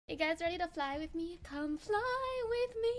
You guys ready to fly with me? Come fly with me.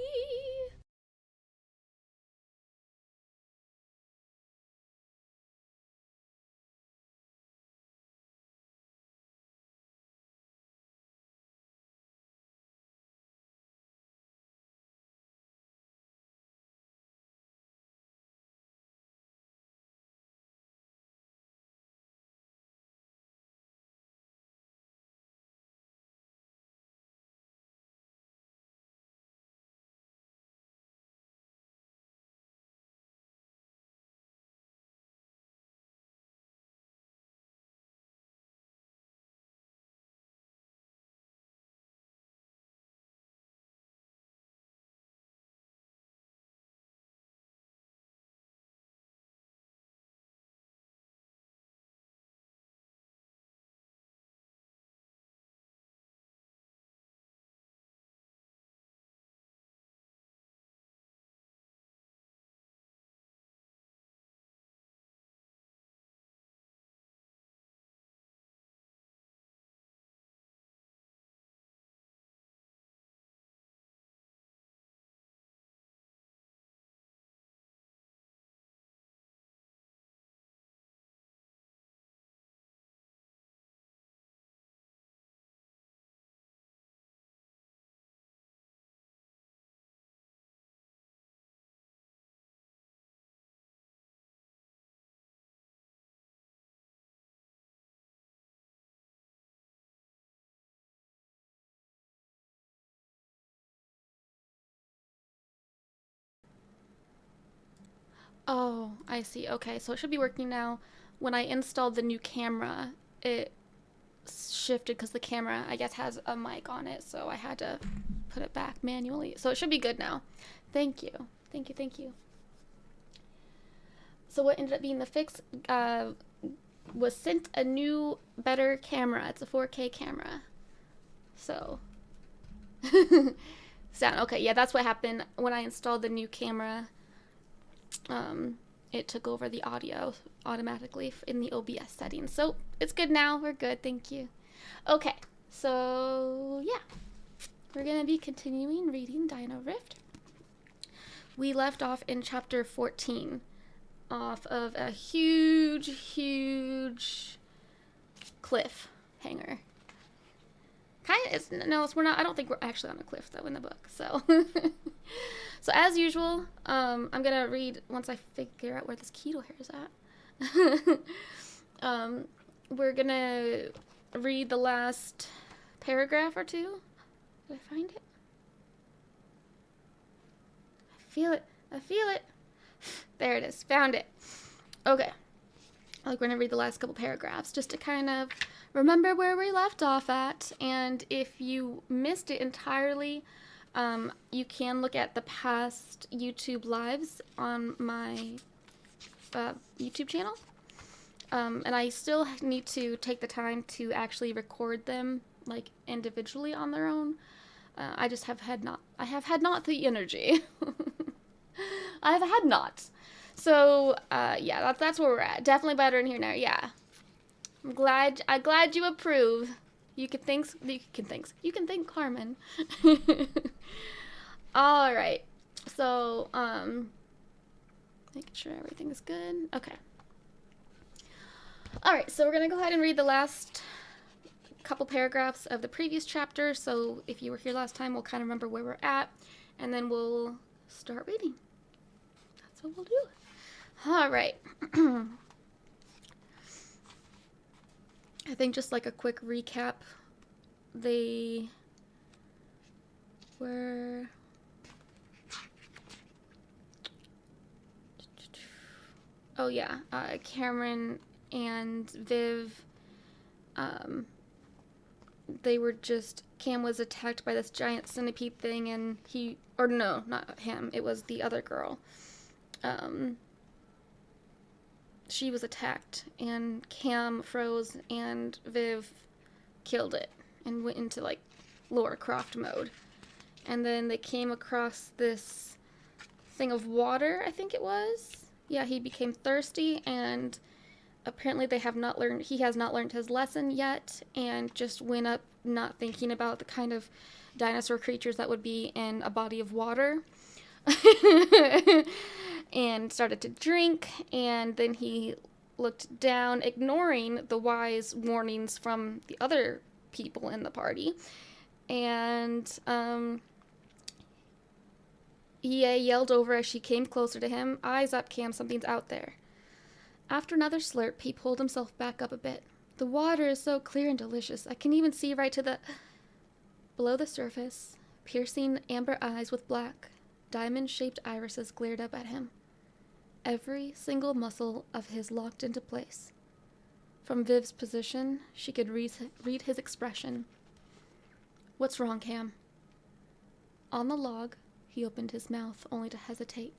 Oh, I see. Okay, so it should be working now. When I installed the new camera, it shifted because the camera, I guess, has a mic on it, so I had to put it back manually. So it should be good now. Thank you. Thank you, thank you. So what ended up being the fix was sent a new, better camera. It's a 4K camera. So, sound okay. Yeah, that's what happened when I installed the new camera. It took over the audio automatically in the OBS settings. So it's good now. We're good. Thank you. Okay, so yeah, we're gonna be continuing reading Dino Rift. We left off in chapter 14, off of a huge cliffhanger. We're not. I don't think we're actually on a cliff though in the book. So, so as usual, I'm gonna read once I figure out where this keto hair is at. We're gonna read the last paragraph or two. Did I find it? I feel it. I feel it. There it is. Found it. Okay. We're going to read the last couple paragraphs just to kind of remember where we left off at. And if you missed it entirely, you can look at the past YouTube lives on my YouTube channel. And I still need to take the time to actually record them like individually on their own. I have had not the energy. I have had not. So, yeah, that's where we're at. Definitely better in here now. Yeah. I'm glad you approve. You can thank Carmen. All right. So, making sure everything is good. Okay. All right. So we're going to go ahead and read the last couple paragraphs of the previous chapter. So if you were here last time, we'll kind of remember where we're at, and then we'll start reading. That's what we'll do. All right. I think just like a quick recap, they were... Oh yeah, Cameron and Viv, they were just... Cam was attacked by this giant centipede thing, and no, not him, it was the other girl. She was attacked, and Cam froze, and Viv killed it, and went into, like, Lara Croft mode. And then they came across this thing of water, I think it was. Yeah, he became thirsty, and apparently he has not learned his lesson yet, and just went up not thinking about the kind of dinosaur creatures that would be in a body of water. And started to drink, and then he looked down, ignoring the wise warnings from the other people in the party. And EA yelled over as she came closer to him, "Eyes up, Cam, something's out there." After another slurp, he pulled himself back up a bit. "The water is so clear and delicious. I can even see right to the..." Below the surface, piercing amber eyes with black, diamond-shaped irises glared up at him. Every single muscle of his locked into place. From Viv's position, she could read his expression. "What's wrong, Cam?" On the log, he opened his mouth, only to hesitate.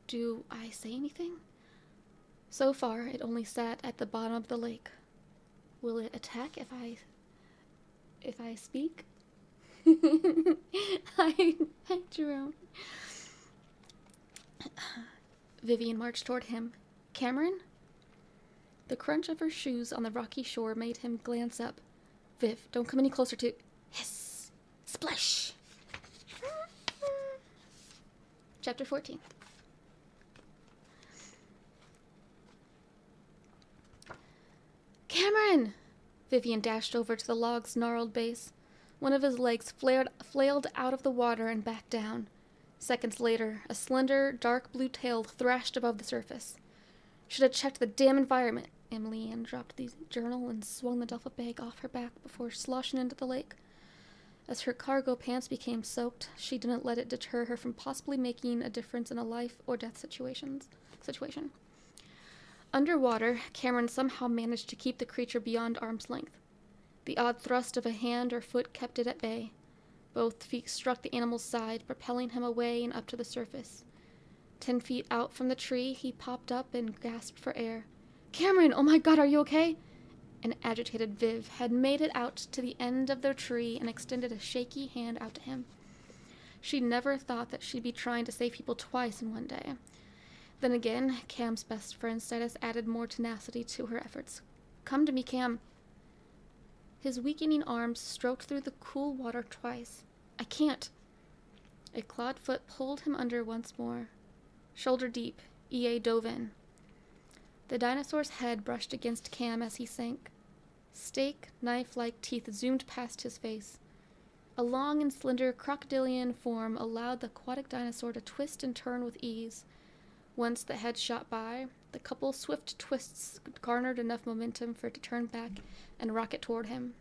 "Do I say anything?" So far, it only sat at the bottom of the lake. Will it attack if I speak? Hi, Jerome. Vivian marched toward him. "Cameron?" The crunch of her shoes on the rocky shore made him glance up. "Viv, don't come any closer to..." Hiss! Splash! Chapter 14. "Cameron!" Vivian dashed over to the log's gnarled base. One of his legs flailed out of the water and back down. Seconds later, a slender, dark blue tail thrashed above the surface. Should have checked the damn environment. Emily Ann dropped the journal and swung the duffel bag off her back before sloshing into the lake. As her cargo pants became soaked, she didn't let it deter her from possibly making a difference in a life or death situation. Underwater, Cameron somehow managed to keep the creature beyond arm's length. The odd thrust of a hand or foot kept it at bay. Both feet struck the animal's side, propelling him away and up to the surface. 10 feet out from the tree, he popped up and gasped for air. "Cameron, oh my God, are you okay?" An agitated Viv had made it out to the end of the tree and extended a shaky hand out to him. She never thought that she'd be trying to save people twice in one day. Then again, Cam's best friend status added more tenacity to her efforts. "Come to me, Cam." His weakening arms stroked through the cool water twice. "I can't." A clawed foot pulled him under once more. Shoulder deep, EA dove in. The dinosaur's head brushed against Cam as he sank. Steak, knife-like teeth zoomed past his face. A long and slender crocodilian form allowed the aquatic dinosaur to twist and turn with ease. Once the head shot by, the couple's swift twists garnered enough momentum for it to turn back and rocket toward him.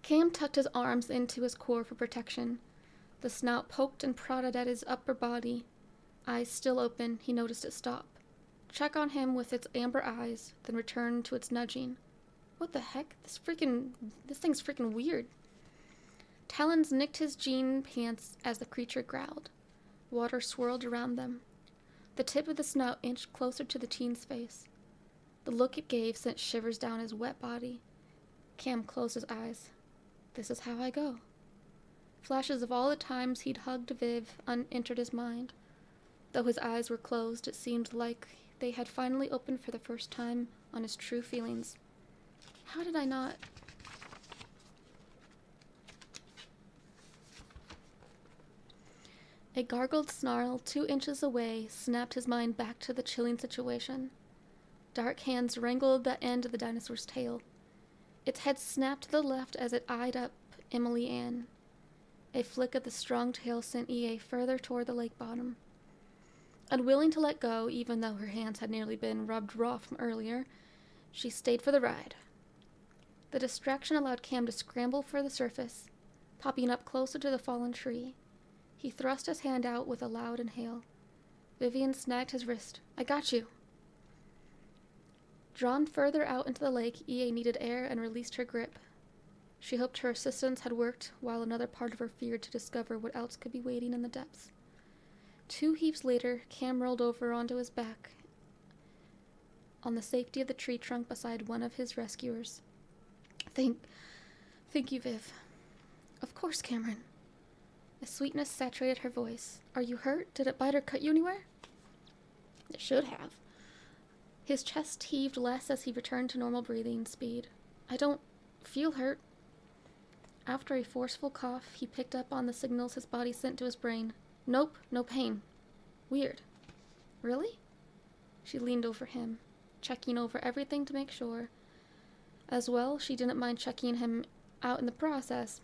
Cam tucked his arms into his core for protection. The snout poked and prodded at his upper body. Eyes still open, he noticed it stop. Check on him with its amber eyes, then return to its nudging. What the heck? This thing's freaking weird. Talons nicked his jean pants as the creature growled. Water swirled around them. The tip of the snout inched closer to the teen's face. The look it gave sent shivers down his wet body. Cam closed his eyes. This is how I go. Flashes of all the times he'd hugged Viv entered his mind. Though his eyes were closed, it seemed like they had finally opened for the first time on his true feelings. How did I not... A gargled snarl 2 inches away snapped his mind back to the chilling situation. Dark hands wrangled the end of the dinosaur's tail. Its head snapped to the left as it eyed up Emily Ann. A flick of the strong tail sent EA further toward the lake bottom. Unwilling to let go, even though her hands had nearly been rubbed raw from earlier, she stayed for the ride. The distraction allowed Cam to scramble for the surface, popping up closer to the fallen tree. He thrust his hand out with a loud inhale. Vivian snagged his wrist. "I got you." Drawn further out into the lake, EA needed air and released her grip. She hoped her assistance had worked, while another part of her feared to discover what else could be waiting in the depths. 2 heaps later, Cam rolled over onto his back on the safety of the tree trunk beside one of his rescuers. Thank you, Viv." "Of course, Cameron." A sweetness saturated her voice. "Are you hurt? Did it bite or cut you anywhere?" "It should have." His chest heaved less as he returned to normal breathing speed. I don't feel hurt. After a forceful cough, he picked up on the signals his body sent to his brain. Nope, no pain. Weird. Really? She leaned over him, checking over everything to make sure. As well, she didn't mind checking him out in the process.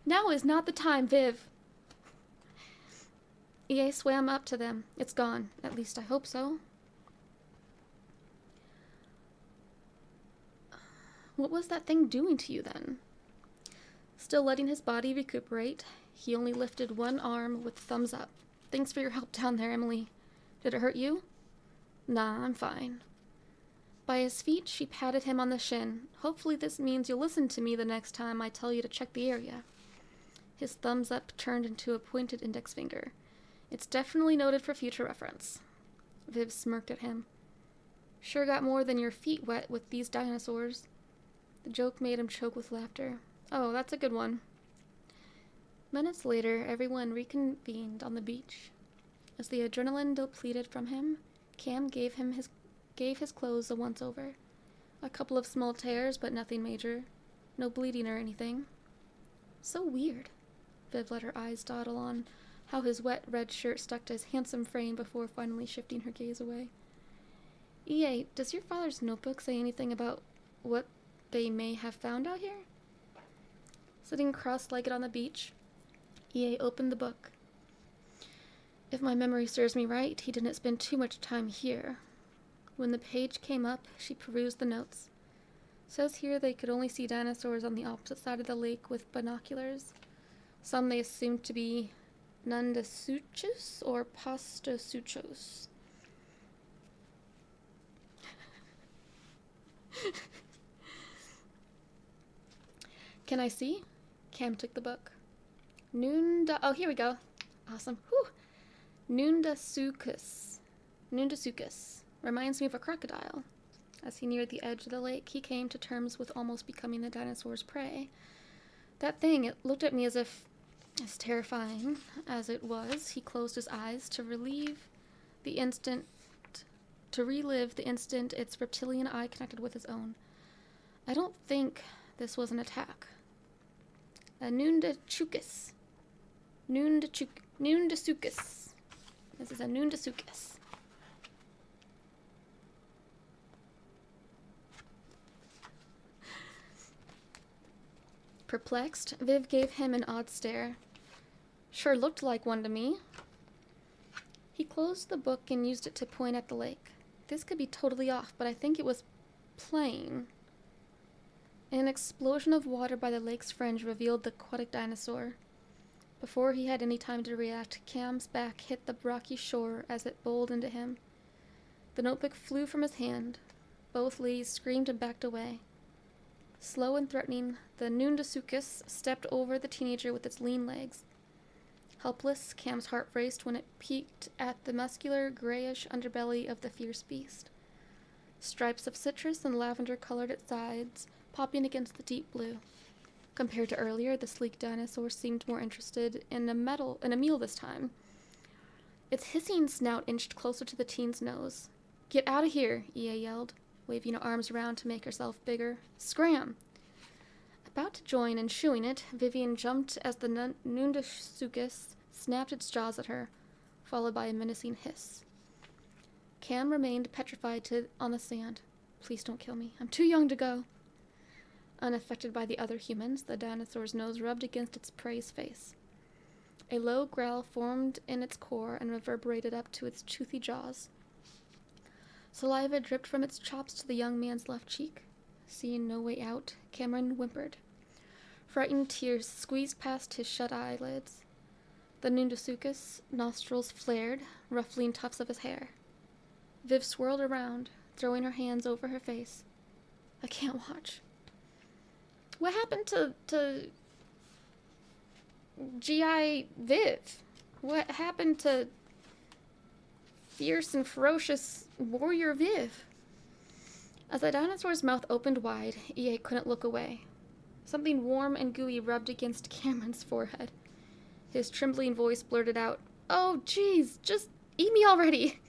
Now is not the time, Viv. EA swam up to them. It's gone. At least I hope so. What was that thing doing to you then? Still letting his body recuperate, he only lifted one arm with thumbs up. Thanks for your help down there, Emily. Did it hurt you? Nah, I'm fine. By his feet, she patted him on the shin. Hopefully this means you'll listen to me the next time I tell you to check the area. His thumbs up turned into a pointed index finger. It's definitely noted for future reference. Viv smirked at him. Sure got more than your feet wet with these dinosaurs. The joke made him choke with laughter. Oh, that's a good one. Minutes later, everyone reconvened on the beach. As the adrenaline depleted from him, Cam gave his clothes a once-over. A couple of small tears, but nothing major. No bleeding or anything. So weird. Viv let her eyes dawdle on how his wet red shirt stuck to his handsome frame before finally shifting her gaze away. EA, does your father's notebook say anything about what they may have found out here? Sitting cross-legged on the beach, EA opened the book. If my memory serves me right, he didn't spend too much time here. When the page came up, she perused the notes. Says here they could only see dinosaurs on the opposite side of the lake with binoculars. Some they assumed to be Nundasuchus or Pastosuchos. Can I see? Cam took the book. Oh, here we go. Awesome. Whew. Nundasuchus. Reminds me of a crocodile. As he neared the edge of the lake, he came to terms with almost becoming the dinosaur's prey. That thing, it looked at me as terrifying as it was, he closed his eyes to relive the instant its reptilian eye connected with his own. I don't think this was an attack. A Nundasuchus. Nundasuchus. This is a Nundasuchus. Perplexed, Viv gave him an odd stare. Sure looked like one to me. He closed the book and used it to point at the lake. This could be totally off, but I think it was playing. An explosion of water by the lake's fringe revealed the aquatic dinosaur. Before he had any time to react, Cam's back hit the rocky shore as it bowled into him. The notebook flew from his hand. Both ladies screamed and backed away. Slow and threatening, the Nundasuchus stepped over the teenager with its lean legs. Helpless, Cam's heart raced when it peeked at the muscular, grayish underbelly of the fierce beast. Stripes of citrus and lavender colored its sides, popping against the deep blue. Compared to earlier, the sleek dinosaur seemed more interested in a meal this time. Its hissing snout inched closer to the teen's nose. Get out of here, EA yelled, waving her arms around to make herself bigger. Scram! About to join in shooing it, Vivian jumped as the Nundasuchus snapped its jaws at her, followed by a menacing hiss. Cam remained petrified on the sand. Please don't kill me. I'm too young to go. Unaffected by the other humans, the dinosaur's nose rubbed against its prey's face. A low growl formed in its core and reverberated up to its toothy jaws. Saliva dripped from its chops to the young man's left cheek. Seeing no way out, Cameron whimpered. Frightened tears squeezed past his shut eyelids. The Nundasuchus' nostrils flared, ruffling tufts of his hair. Viv swirled around, throwing her hands over her face. I can't watch. What happened to G.I. Viv? What happened to fierce and ferocious warrior Viv? As the dinosaur's mouth opened wide, EA couldn't look away. Something warm and gooey rubbed against Cameron's forehead. His trembling voice blurted out, Oh, geez, just eat me already.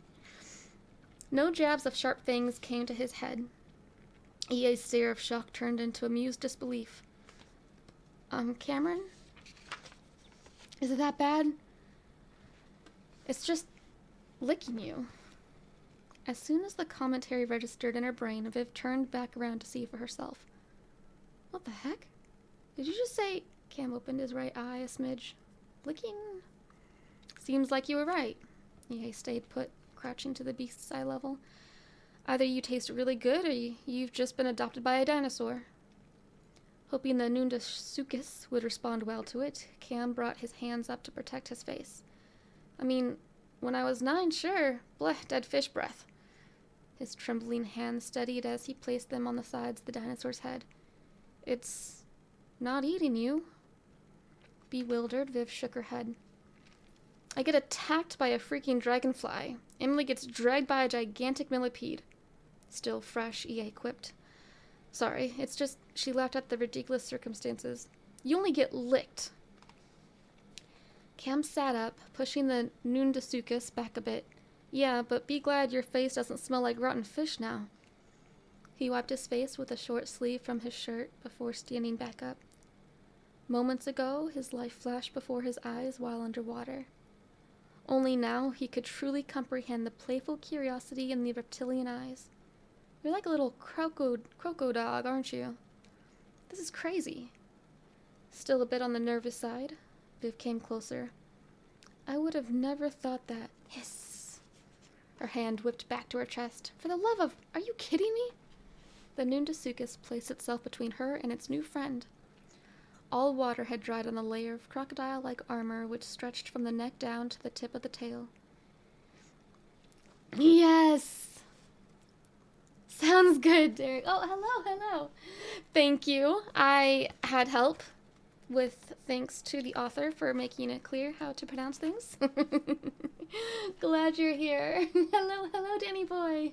No jabs of sharp fangs came to his head. EA's stare of shock turned into amused disbelief. Cameron? Is it that bad? It's just licking you. As soon as the commentary registered in her brain, Viv turned back around to see for herself. What the heck? Did you just say... Cam opened his right eye a smidge. Licking? Seems like you were right. EA stayed put, crouching to the beast's eye level. Either you taste really good, or you've just been adopted by a dinosaur. Hoping the Nundasuchus would respond well to it, Cam brought his hands up to protect his face. I mean, when I was 9, sure. Bleh, dead fish breath. His trembling hands steadied as he placed them on the sides of the dinosaur's head. It's not eating you. Bewildered, Viv shook her head. I get attacked by a freaking dragonfly. Emily gets dragged by a gigantic millipede. Still fresh, EA quipped. Sorry, it's just she laughed at the ridiculous circumstances. You only get licked. Cam sat up, pushing the Nundasuchus back a bit. Yeah, but be glad your face doesn't smell like rotten fish now. He wiped his face with a short sleeve from his shirt before standing back up. Moments ago, his life flashed before his eyes while underwater. Only now he could truly comprehend the playful curiosity in the reptilian eyes. You're like a little croco dog, aren't you? This is crazy. Still a bit on the nervous side, Viv came closer. I would have never thought that. Hiss. Her hand whipped back to her chest. For the love of... Are you kidding me? The Nundasuchus placed itself between her and its new friend. All water had dried on the layer of crocodile-like armor which stretched from the neck down to the tip of the tail. Yes! Sounds good, Derek. Oh, hello. Thank you. I had help with thanks to the author for making it clear how to pronounce things. Glad you're here. Hello, Danny boy.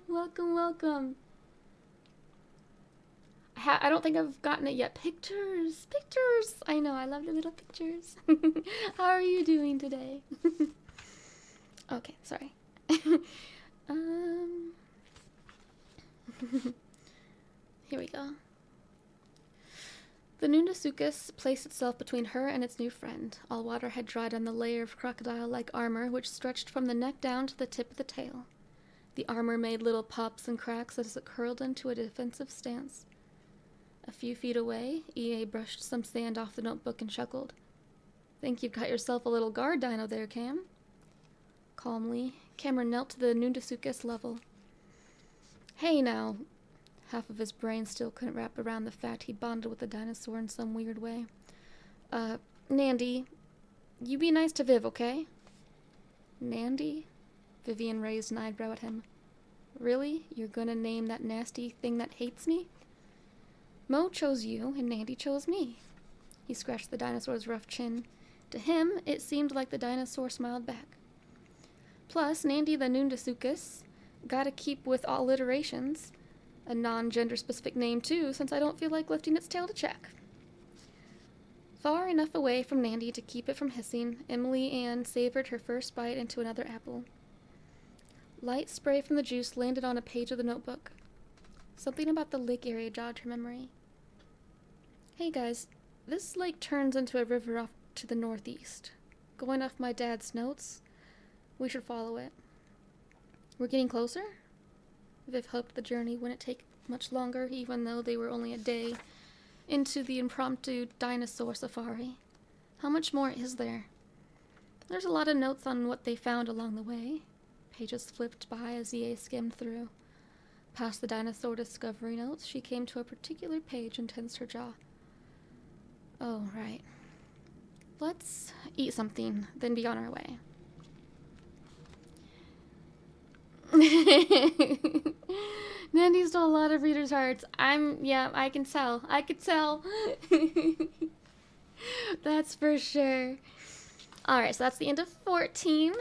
Welcome. I don't think I've gotten it yet. Pictures. I know, I love the little pictures. How are you doing today? Okay, sorry. Here we go. The Nundasuchus placed itself between her and its new friend. All water had dried on the layer of crocodile-like armor which stretched from the neck down to the tip of the tail. The armor made little pops and cracks as it curled into a defensive stance. A few feet away, EA brushed some sand off the notebook and chuckled. Think you've got yourself a little guard dino there, Cam? Calmly, Cameron knelt to the Nundasuchus level. Hey now. Half of his brain still couldn't wrap around the fact he'd bonded with the dinosaur in some weird way. Nandy, you be nice to Viv, okay? Nandy? Vivian raised an eyebrow at him. Really? You're gonna name that nasty thing that hates me? Mo chose you, and Nandy chose me. He scratched the dinosaur's rough chin. To him, it seemed like the dinosaur smiled back. Plus, Nandy the Nundasuchus gotta keep with all alliterations. A non-gender-specific name, too, since I don't feel like lifting its tail to check. Far enough away from Nandy to keep it from hissing, Emily Ann savored her first bite into another apple. Light spray from the juice landed on a page of the notebook. Something about the lake area jogged her memory. Hey guys, this lake turns into a river off to the northeast. Going off my dad's notes, we should follow it. We're getting closer? Viv hoped the journey wouldn't take much longer, even though they were only a day into the impromptu dinosaur safari. How much more is there? There's a lot of notes on what they found along the way. Pages flipped by as EA skimmed through. Past the dinosaur discovery notes, she came to a particular page and tensed her jaw. Oh, right. Let's eat something, then be on our way. Nandy stole a lot of readers' hearts. I can tell. I could tell. That's for sure. Alright, so that's the end of 14.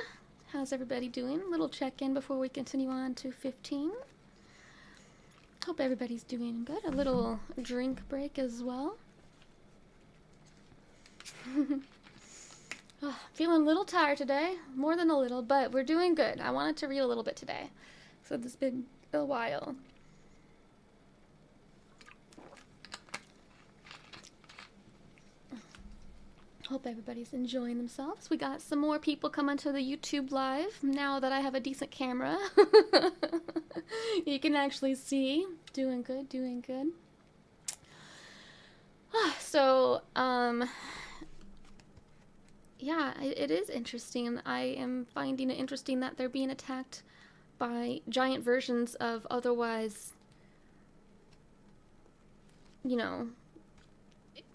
How's everybody doing? A little check-in before we continue on to 15. Hope everybody's doing good. A little drink break as well. Oh, feeling a little tired today. More than a little, but we're doing good. I wanted to read a little bit today. So it's been a while. Hope everybody's enjoying themselves. We got some more people coming to the YouTube live now that I have a decent camera. You can actually see. Doing good, doing good. So, yeah, it is interesting. I am finding it interesting that they're being attacked by giant versions of otherwise, you know,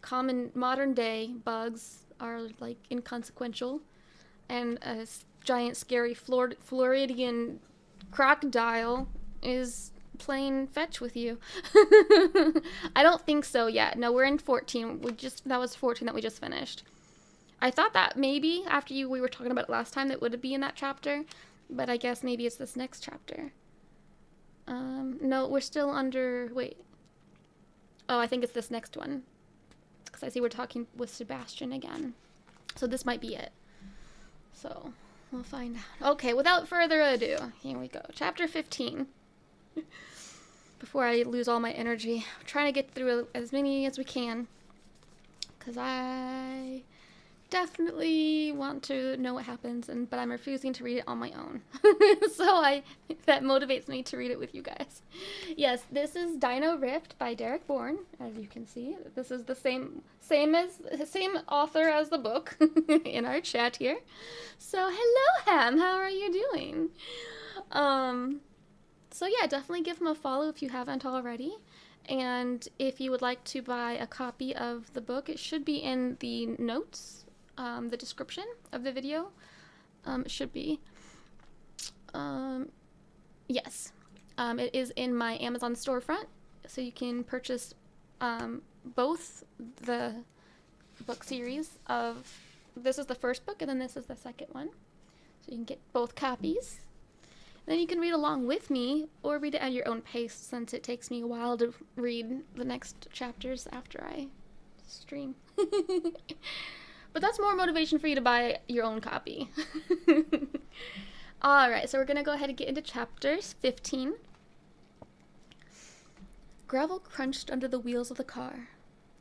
common modern day bugs are like inconsequential, and a giant scary Floridian crocodile is playing fetch with you. I don't think so yet. No, we're in 14. That was 14 that we just finished. I thought that maybe after we were talking about it last time that would be in that chapter, but I guess maybe it's this next chapter. No, we're still under, wait. Oh, I think it's this next one. Because I see we're talking with Sebastian again. So this might be it. So, we'll find out. Okay, without further ado, here we go. Chapter 15. Before I lose all my energy. I'm trying to get through as many as we can. Because I definitely want to know what happens, but I'm refusing to read it on my own. So that motivates me to read it with you guys. Yes, this is Dino Rift by Derek Borne, as you can see. This is the same author as the book in our chat here. So hello, Ham, how are you doing? So yeah, definitely give him a follow if you haven't already. And if you would like to buy a copy of the book, it should be in the notes. The description of the video should be. Yes. It is in my Amazon storefront, so you can purchase both the book series of, this is the first book and then this is the second one. So you can get both copies. Then you can read along with me or read it at your own pace, since it takes me a while to read the next chapters after I stream. But that's more motivation for you to buy your own copy. Alright, so we're going to go ahead and get into chapters 15. Gravel crunched under the wheels of the car.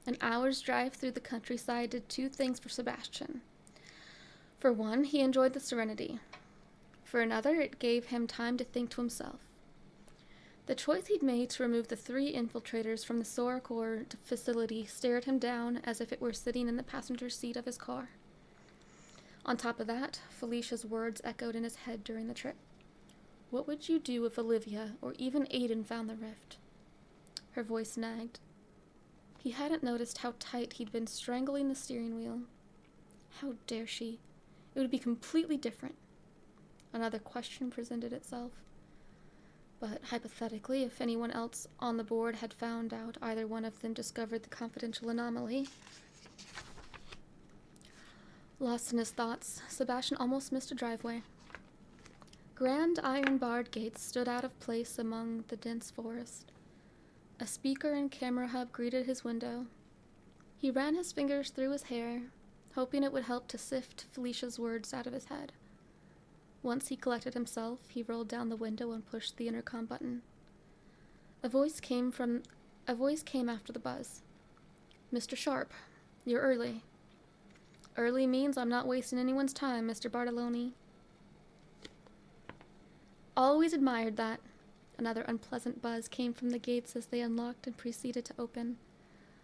An hour's drive through the countryside did two things for Sebastian. For one, he enjoyed the serenity. For another, it gave him time to think to himself. The choice he'd made to remove the 3 infiltrators from the Soracor facility stared him down as if it were sitting in the passenger seat of his car. On top of that, Felicia's words echoed in his head during the trip. What would you do if Olivia, or even Aiden, found the rift? Her voice nagged. He hadn't noticed how tight he'd been strangling the steering wheel. How dare she? It would be completely different. Another question presented itself. But hypothetically, if anyone else on the board had found out either one of them discovered the confidential anomaly. Lost in his thoughts, Sebastian almost missed a driveway. Grand iron-barred gates stood out of place among the dense forest. A speaker and camera hub greeted his window. He ran his fingers through his hair, hoping it would help to sift Felicia's words out of his head. Once he collected himself, he rolled down the window and pushed the intercom button. A voice came after the buzz. Mr. Sharp, you're early. Early means I'm not wasting anyone's time, Mr. Bartoloni. Always admired that. Another unpleasant buzz came from the gates as they unlocked and proceeded to open.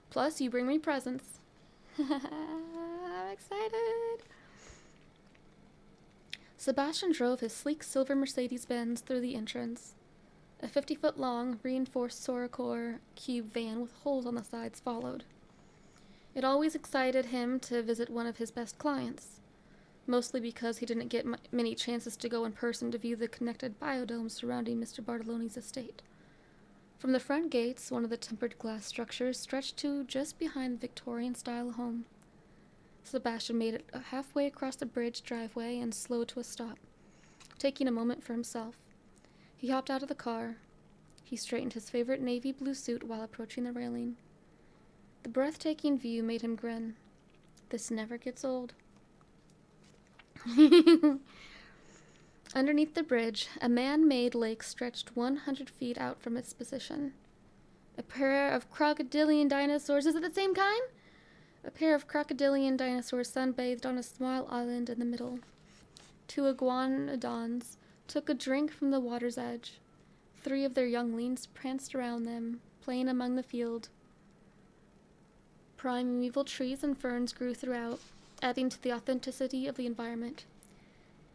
Plus, you bring me presents. I'm excited. Sebastian drove his sleek silver Mercedes-Benz through the entrance. A 50-foot-long, reinforced Soracor cube van with holes on the sides followed. It always excited him to visit one of his best clients, mostly because he didn't get many chances to go in person to view the connected biodomes surrounding Mr. Bartoloni's estate. From the front gates, one of the tempered glass structures stretched to just behind the Victorian-style home. Sebastian made it halfway across the bridge driveway and slowed to a stop, taking a moment for himself. He hopped out of the car. He straightened his favorite navy blue suit while approaching the railing. The breathtaking view made him grin. This never gets old. Underneath the bridge, a man-made lake stretched 100 feet out from its position. A pair of crocodilian dinosaurs. Is it the same kind? A pair of crocodilian dinosaurs sunbathed on a small island in the middle. 2 iguanodons took a drink from the water's edge. 3 of their younglings pranced around them, playing among the field. Primeval trees and ferns grew throughout, adding to the authenticity of the environment.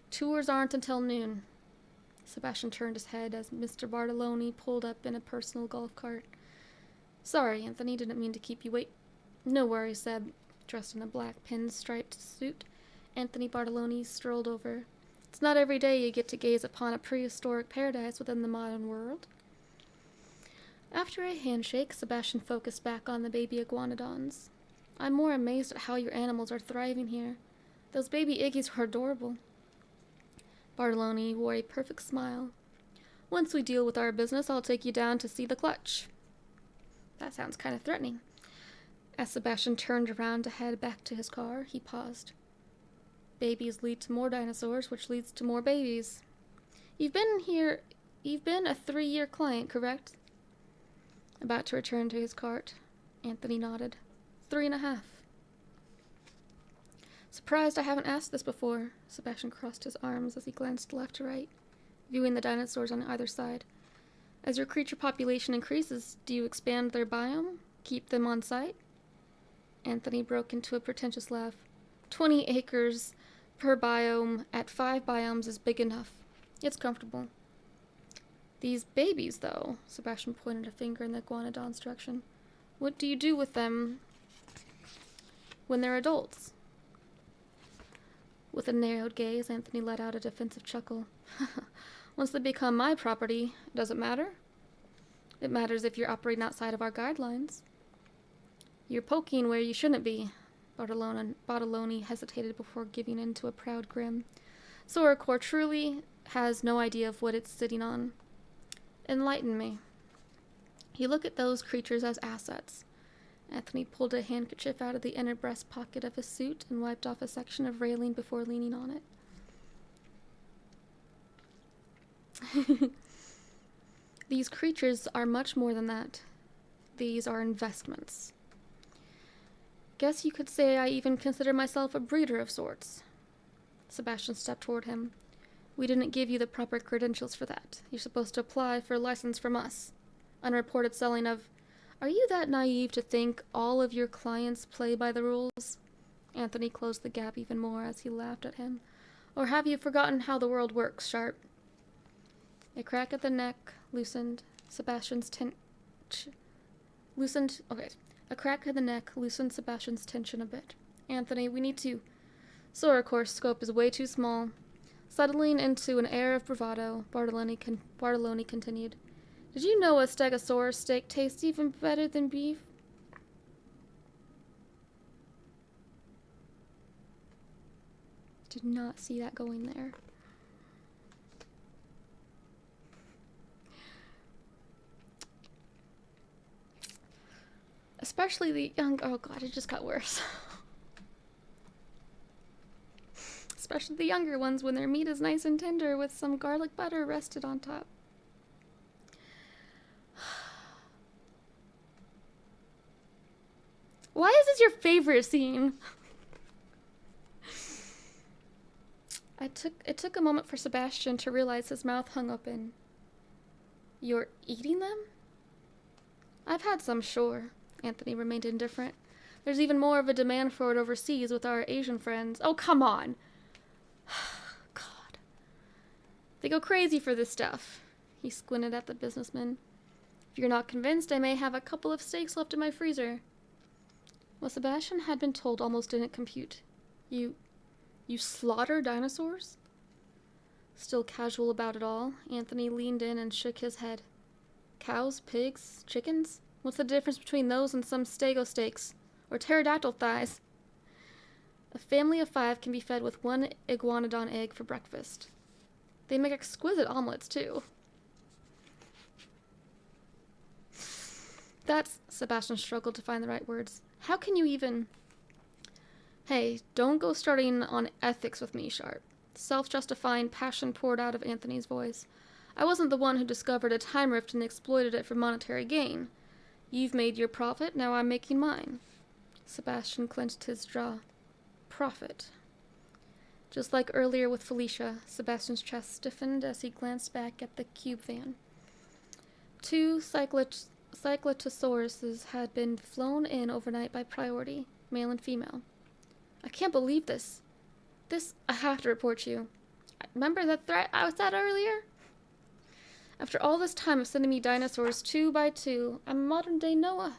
Tours aren't until noon. Sebastian turned his head as Mr. Bartoloni pulled up in a personal golf cart. Sorry, Anthony, didn't mean to keep you wait. No worries, Seb. Dressed in a black pinstriped suit, Anthony Bartoloni strolled over. It's not every day you get to gaze upon a prehistoric paradise within the modern world. After a handshake, Sebastian focused back on the baby iguanodons. I'm more amazed at how your animals are thriving here. Those baby Iggies are adorable. Bartoloni wore a perfect smile. Once we deal with our business, I'll take you down to see the clutch. That sounds kind of threatening. As Sebastian turned around to head back to his car, he paused. Babies lead to more dinosaurs, which leads to more babies. You've been a 3-year client, correct? About to return to his cart, Anthony nodded. 3.5. Surprised I haven't asked this before. Sebastian crossed his arms as he glanced left to right, viewing the dinosaurs on either side. As your creature population increases, do you expand their biome? Keep them on site? Anthony broke into a pretentious laugh. 20 acres per biome at 5 biomes is big enough. It's comfortable. These babies, though, Sebastian pointed a finger in the iguanodon's direction. What do you do with them when they're adults? With a narrowed gaze, Anthony let out a defensive chuckle. Once they become my property, does it matter? It matters if you're operating outside of our guidelines. You're poking where you shouldn't be. Bartoloni hesitated before giving in to a proud grin. Soracor truly has no idea of what it's sitting on. Enlighten me. You look at those creatures as assets. Anthony pulled a handkerchief out of the inner breast pocket of his suit and wiped off a section of railing before leaning on it. These creatures are much more than that. These are investments. Guess you could say I even consider myself a breeder of sorts. Sebastian stepped toward him. We didn't give you the proper credentials for that. You're supposed to apply for a license from us. Unreported selling of... Are you that naive to think all of your clients play by the rules? Anthony closed the gap even more as he laughed at him. Or have you forgotten how the world works, Sharp? A crack at the neck loosened Sebastian's A crack in the neck loosened Sebastian's tension a bit. Anthony, we need to... Soracor's scope is way too small. Settling into an air of bravado, Bartoloni continued. Did you know a stegosaurus steak tastes even better than beef? Did not see that going there. Especially the young... Oh god, it just got worse. Especially the younger ones when their meat is nice and tender with some garlic butter rested on top. Why is this your favorite scene? It took a moment for Sebastian to realize his mouth hung open. You're eating them? I've had some, sure. Anthony remained indifferent. There's even more of a demand for it overseas with our Asian friends. Oh, come on! God. They go crazy for this stuff. He squinted at the businessman. If you're not convinced, I may have a couple of steaks left in my freezer. What Sebastian had been told almost didn't compute. You slaughter dinosaurs? Still casual about it all, Anthony leaned in and shook his head. Cows, pigs, chickens? What's the difference between those and some stego steaks? Or pterodactyl thighs? A family of 5 can be fed with 1 iguanodon egg for breakfast. They make exquisite omelets, too. Sebastian struggled to find the right words. How can you even... Hey, don't go starting on ethics with me, Sharp. Self-justifying passion poured out of Anthony's voice. I wasn't the one who discovered a time rift and exploited it for monetary gain. You've made your profit, now I'm making mine. Sebastian clenched his jaw. Profit. Just like earlier with Felicia, Sebastian's chest stiffened as he glanced back at the cube van. 2 cyclotosauruses had been flown in overnight by priority, male and female. I can't believe this. I have to report you. Remember that threat I was at earlier? After all this time of sending me dinosaurs 2 by 2, I'm a modern-day Noah.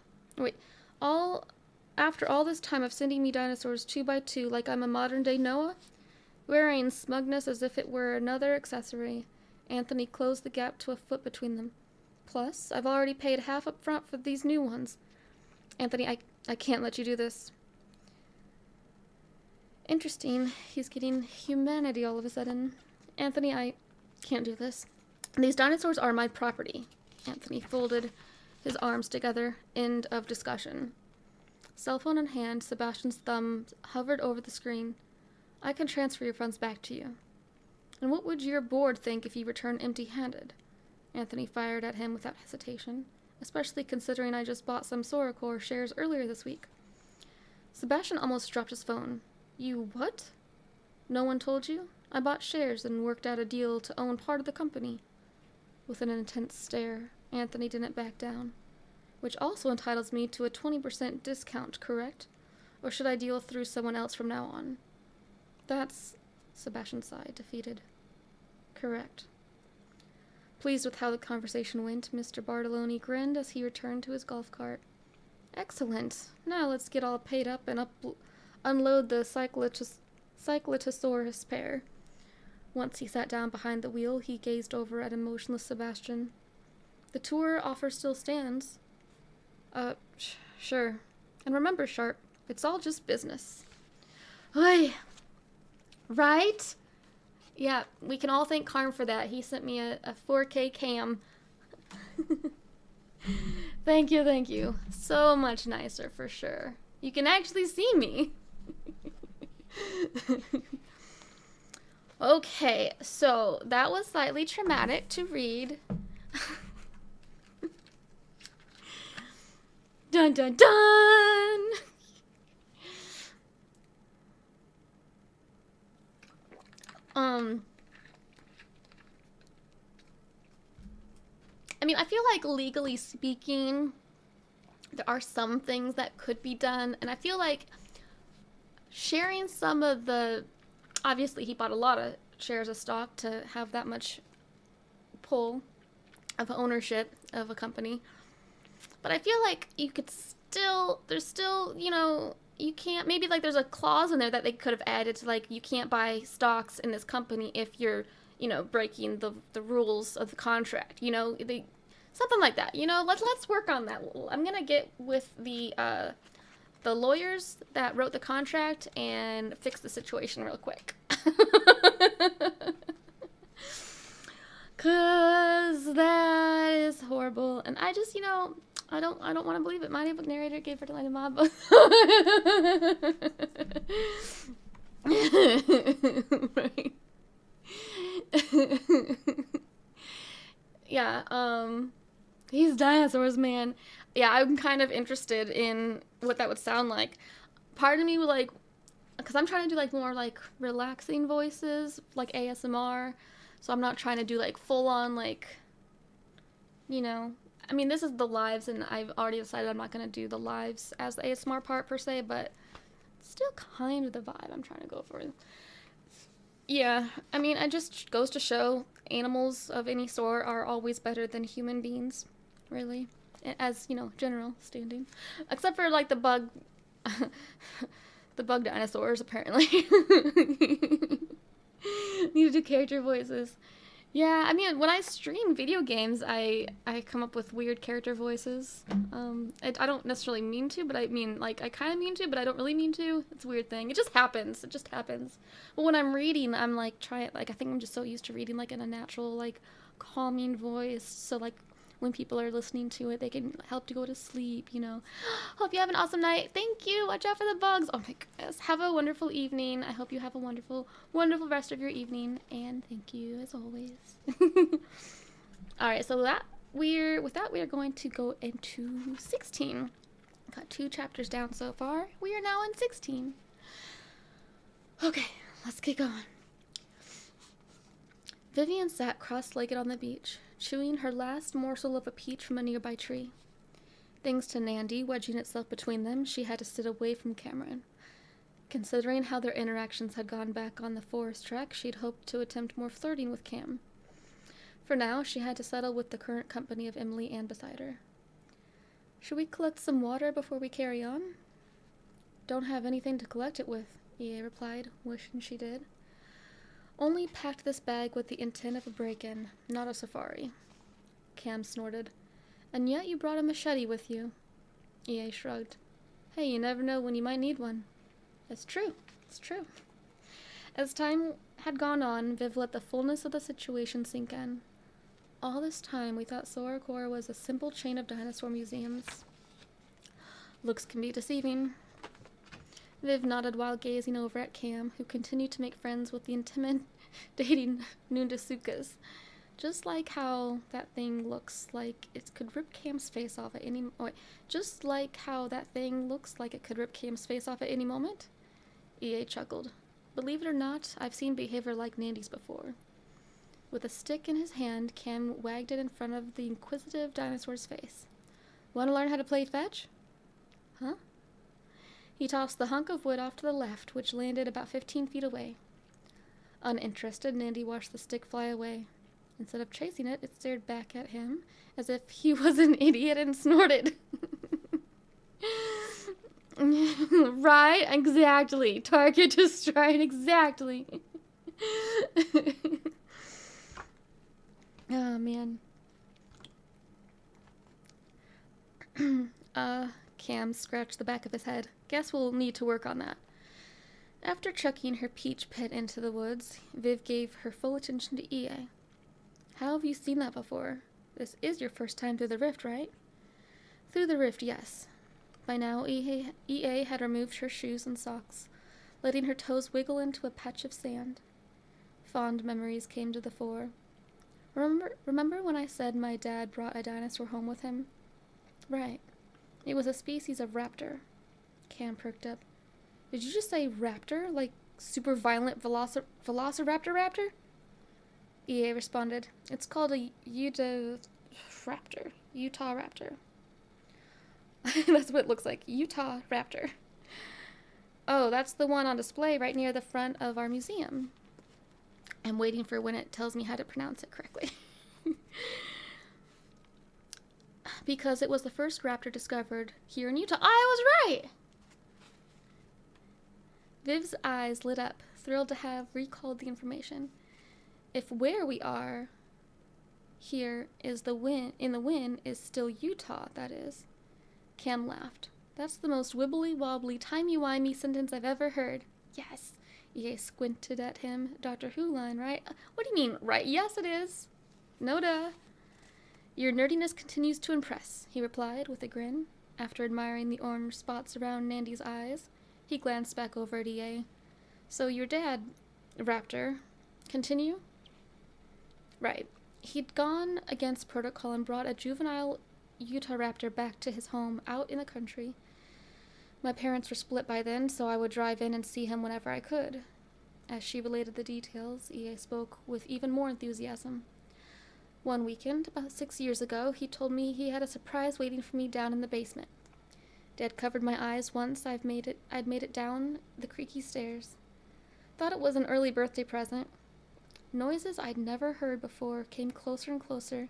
After all this time of sending me dinosaurs 2 by 2 like I'm a modern-day Noah? Wearing smugness as if it were another accessory, Anthony closed the gap to a foot between them. Plus, I've already paid half up front for these new ones. Anthony, I can't let you do this. Interesting. He's getting humanity all of a sudden. Anthony, I can't do this. These dinosaurs are my property. Anthony folded his arms together. End of discussion. Cell phone in hand, Sebastian's thumb hovered over the screen. I can transfer your funds back to you. And what would your board think if you returned empty-handed? Anthony fired at him without hesitation, especially considering I just bought some Soracore shares earlier this week. Sebastian almost dropped his phone. You what? No one told you? I bought shares and worked out a deal to own part of the company. With an intense stare, Anthony didn't back down. Which also entitles me to a 20% discount, correct? Or should I deal through someone else from now on? That's... Sebastian sighed, defeated. Correct. Pleased with how the conversation went, Mr. Bartolone grinned as he returned to his golf cart. Excellent. Now let's get all paid up and unload the Cyclotosaurus pair. Once he sat down behind the wheel, he gazed over at emotionless Sebastian. The tour offer still stands. Sure. And remember, Sharp, it's all just business. Oy! Right? Yeah, we can all thank Karm for that. He sent me a 4K cam. Thank you. So much nicer, for sure. You can actually see me. Okay, so that was slightly traumatic to read. Dun dun dun! I mean, I feel like legally speaking, there are some things that could be done, and I feel like sharing some of the... Obviously, he bought a lot of shares of stock to have that much pull of ownership of a company. But I feel like you could still... There's still, you know... You can't... Maybe, like, there's a clause in there that they could have added to, like, you can't buy stocks in this company if you're, you know, breaking the rules of the contract. You know, something like that. You know, let's work on that. I'm gonna get with the lawyers that wrote the contract and fix the situation real quick. Cause that is horrible. And I just, you know, I don't want to believe it. My book narrator gave her to my mom. Right. Yeah, these dinosaurs, man. Yeah, I'm kind of interested in what that would sound like. Part of me would like, because I'm trying to do like more like relaxing voices, like ASMR. So I'm not trying to do like full on like, you know, I mean, this is the lives, and I've already decided I'm not going to do the lives as the ASMR part per se, but still kind of the vibe I'm trying to go for. Yeah, I mean, it just goes to show animals of any sort are always better than human beings, really, as, you know, general standing. Except for, like, the bug dinosaurs, apparently. Need to do character voices. Yeah, I mean, when I stream video games, I come up with weird character voices. I don't necessarily mean to, but I mean, like, I kind of mean to, but I don't really mean to. It's a weird thing. It just happens. But when I'm reading, I'm, like, I think I'm just so used to reading, like, in a natural, like, calming voice. So, like, when people are listening to it, they can help to go to sleep, you know. Hope you have an awesome night. Thank you. Watch out for the bugs. Oh my goodness. Have a wonderful evening. I hope you have a wonderful, wonderful rest of your evening. And thank you as always. All right, so with that we are going to go into 16. Got 2 chapters down so far. We are now in 16. Okay, let's get going. Vivian sat cross-legged on the beach, chewing her last morsel of a peach from a nearby tree. Thanks to Nandy wedging itself between them, she had to sit away from Cameron. Considering how their interactions had gone back on the forest track, she'd hoped to attempt more flirting with Cam. For now, she had to settle with the current company of Emily and beside her. Should we collect some water before we carry on? Don't have anything to collect it with, EA replied, wishing she did. Only packed this bag with the intent of a break-in, not a safari. Cam snorted. And yet you brought a machete with you. EA shrugged. Hey, you never know when you might need one. It's true. It's true. As time had gone on, Viv let the fullness of the situation sink in. All this time, we thought Sorokor was a simple chain of dinosaur museums. Looks can be deceiving. Viv nodded while gazing over at Cam, who continued to make friends with the intimidating Nundasukas. Just like how that thing looks like it could rip Cam's face off at any just like how that thing looks like it could rip Cam's face off at any moment? EA chuckled. Believe it or not, I've seen behavior like Nandy's before. With a stick in his hand, Cam wagged it in front of the inquisitive dinosaur's face. Want to learn how to play fetch? Huh? He tossed the hunk of wood off to the left, which landed about 15 feet away. Uninterested, Nandy watched the stick fly away. Instead of chasing it, it stared back at him as if he was an idiot and snorted. Right? Exactly. Target destroyed. Exactly. Oh, man. Cam scratched the back of his head. Guess we'll need to work on that. After chucking her peach pit into the woods, Viv gave her full attention to EA. How have you seen that before? This is your first time through the rift, right? Through the rift, yes. By now, EA had removed her shoes and socks, letting her toes wiggle into a patch of sand. Fond memories came to the fore. Remember when I said my dad brought a dinosaur home with him? Right. It was a species of raptor. Cam perked up. Did you just say raptor? Like super violent velociraptor? EA responded. It's called a Utah raptor. That's what it looks like. Utah raptor. Oh, that's the one on display right near the front of our museum. I'm waiting for when it tells me how to pronounce it correctly. Because it was the first raptor discovered here in Utah. I was right! Viv's eyes lit up, thrilled to have recalled the information. If where we are here is the wind is still Utah, that is. Cam laughed. That's the most wibbly-wobbly, timey-wimey sentence I've ever heard. Yes. EA squinted at him. Doctor Who line, right? What do you mean, right? Yes, it is. No duh. Your nerdiness continues to impress, he replied with a grin. After admiring the orange spots around Nandy's eyes, he glanced back over at EA. So your dad, Raptor, continue? Right. He'd gone against protocol and brought a juvenile Utah raptor back to his home out in the country. My parents were split by then, so I would drive in and see him whenever I could. As she related the details, EA spoke with even more enthusiasm. One weekend, about 6 years ago, he told me he had a surprise waiting for me down in the basement. Dad covered my eyes once I'd made it down the creaky stairs. Thought it was an early birthday present. Noises I'd never heard before came closer and closer.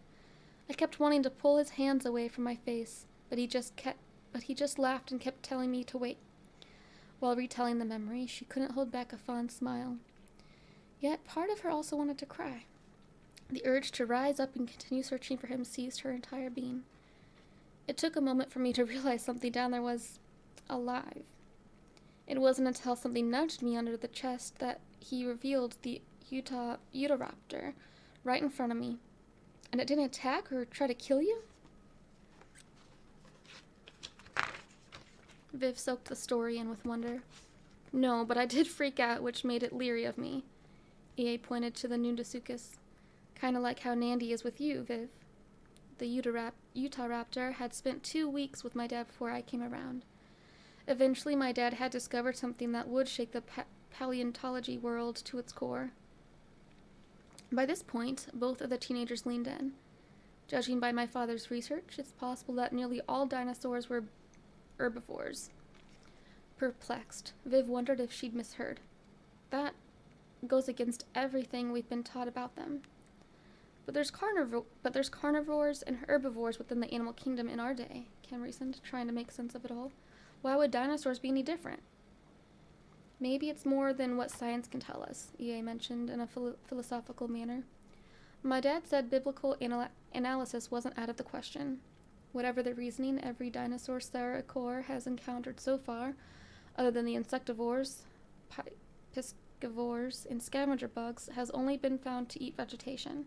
I kept wanting to pull his hands away from my face, but he just laughed and kept telling me to wait. While retelling the memory, she couldn't hold back a fond smile. Yet part of her also wanted to cry. The urge to rise up and continue searching for him seized her entire being. It took a moment for me to realize something down there was alive. It wasn't until something nudged me under the chest that he revealed the Utah raptor right in front of me. And it didn't attack or try to kill you? Viv soaked the story in with wonder. No, but I did freak out, which made it leery of me. EA pointed to the Nundasukas. Kinda like how Nandy is with you, Viv. The Utah Raptor had spent 2 weeks with my dad before I came around. Eventually, my dad had discovered something that would shake the paleontology world to its core. By this point, both of the teenagers leaned in. Judging by my father's research, it's possible that nearly all dinosaurs were herbivores. Perplexed, Viv wondered if she'd misheard. That goes against everything we've been taught about them. But there's carnivores and herbivores within the animal kingdom in our day, Cam reasoned, trying to make sense of it all. Why would dinosaurs be any different? Maybe it's more than what science can tell us, EA mentioned in a philosophical manner. My dad said biblical analysis wasn't out of the question. Whatever the reasoning every dinosaur saurosaur has encountered so far, other than the insectivores, piscivores, and scavenger bugs, has only been found to eat vegetation.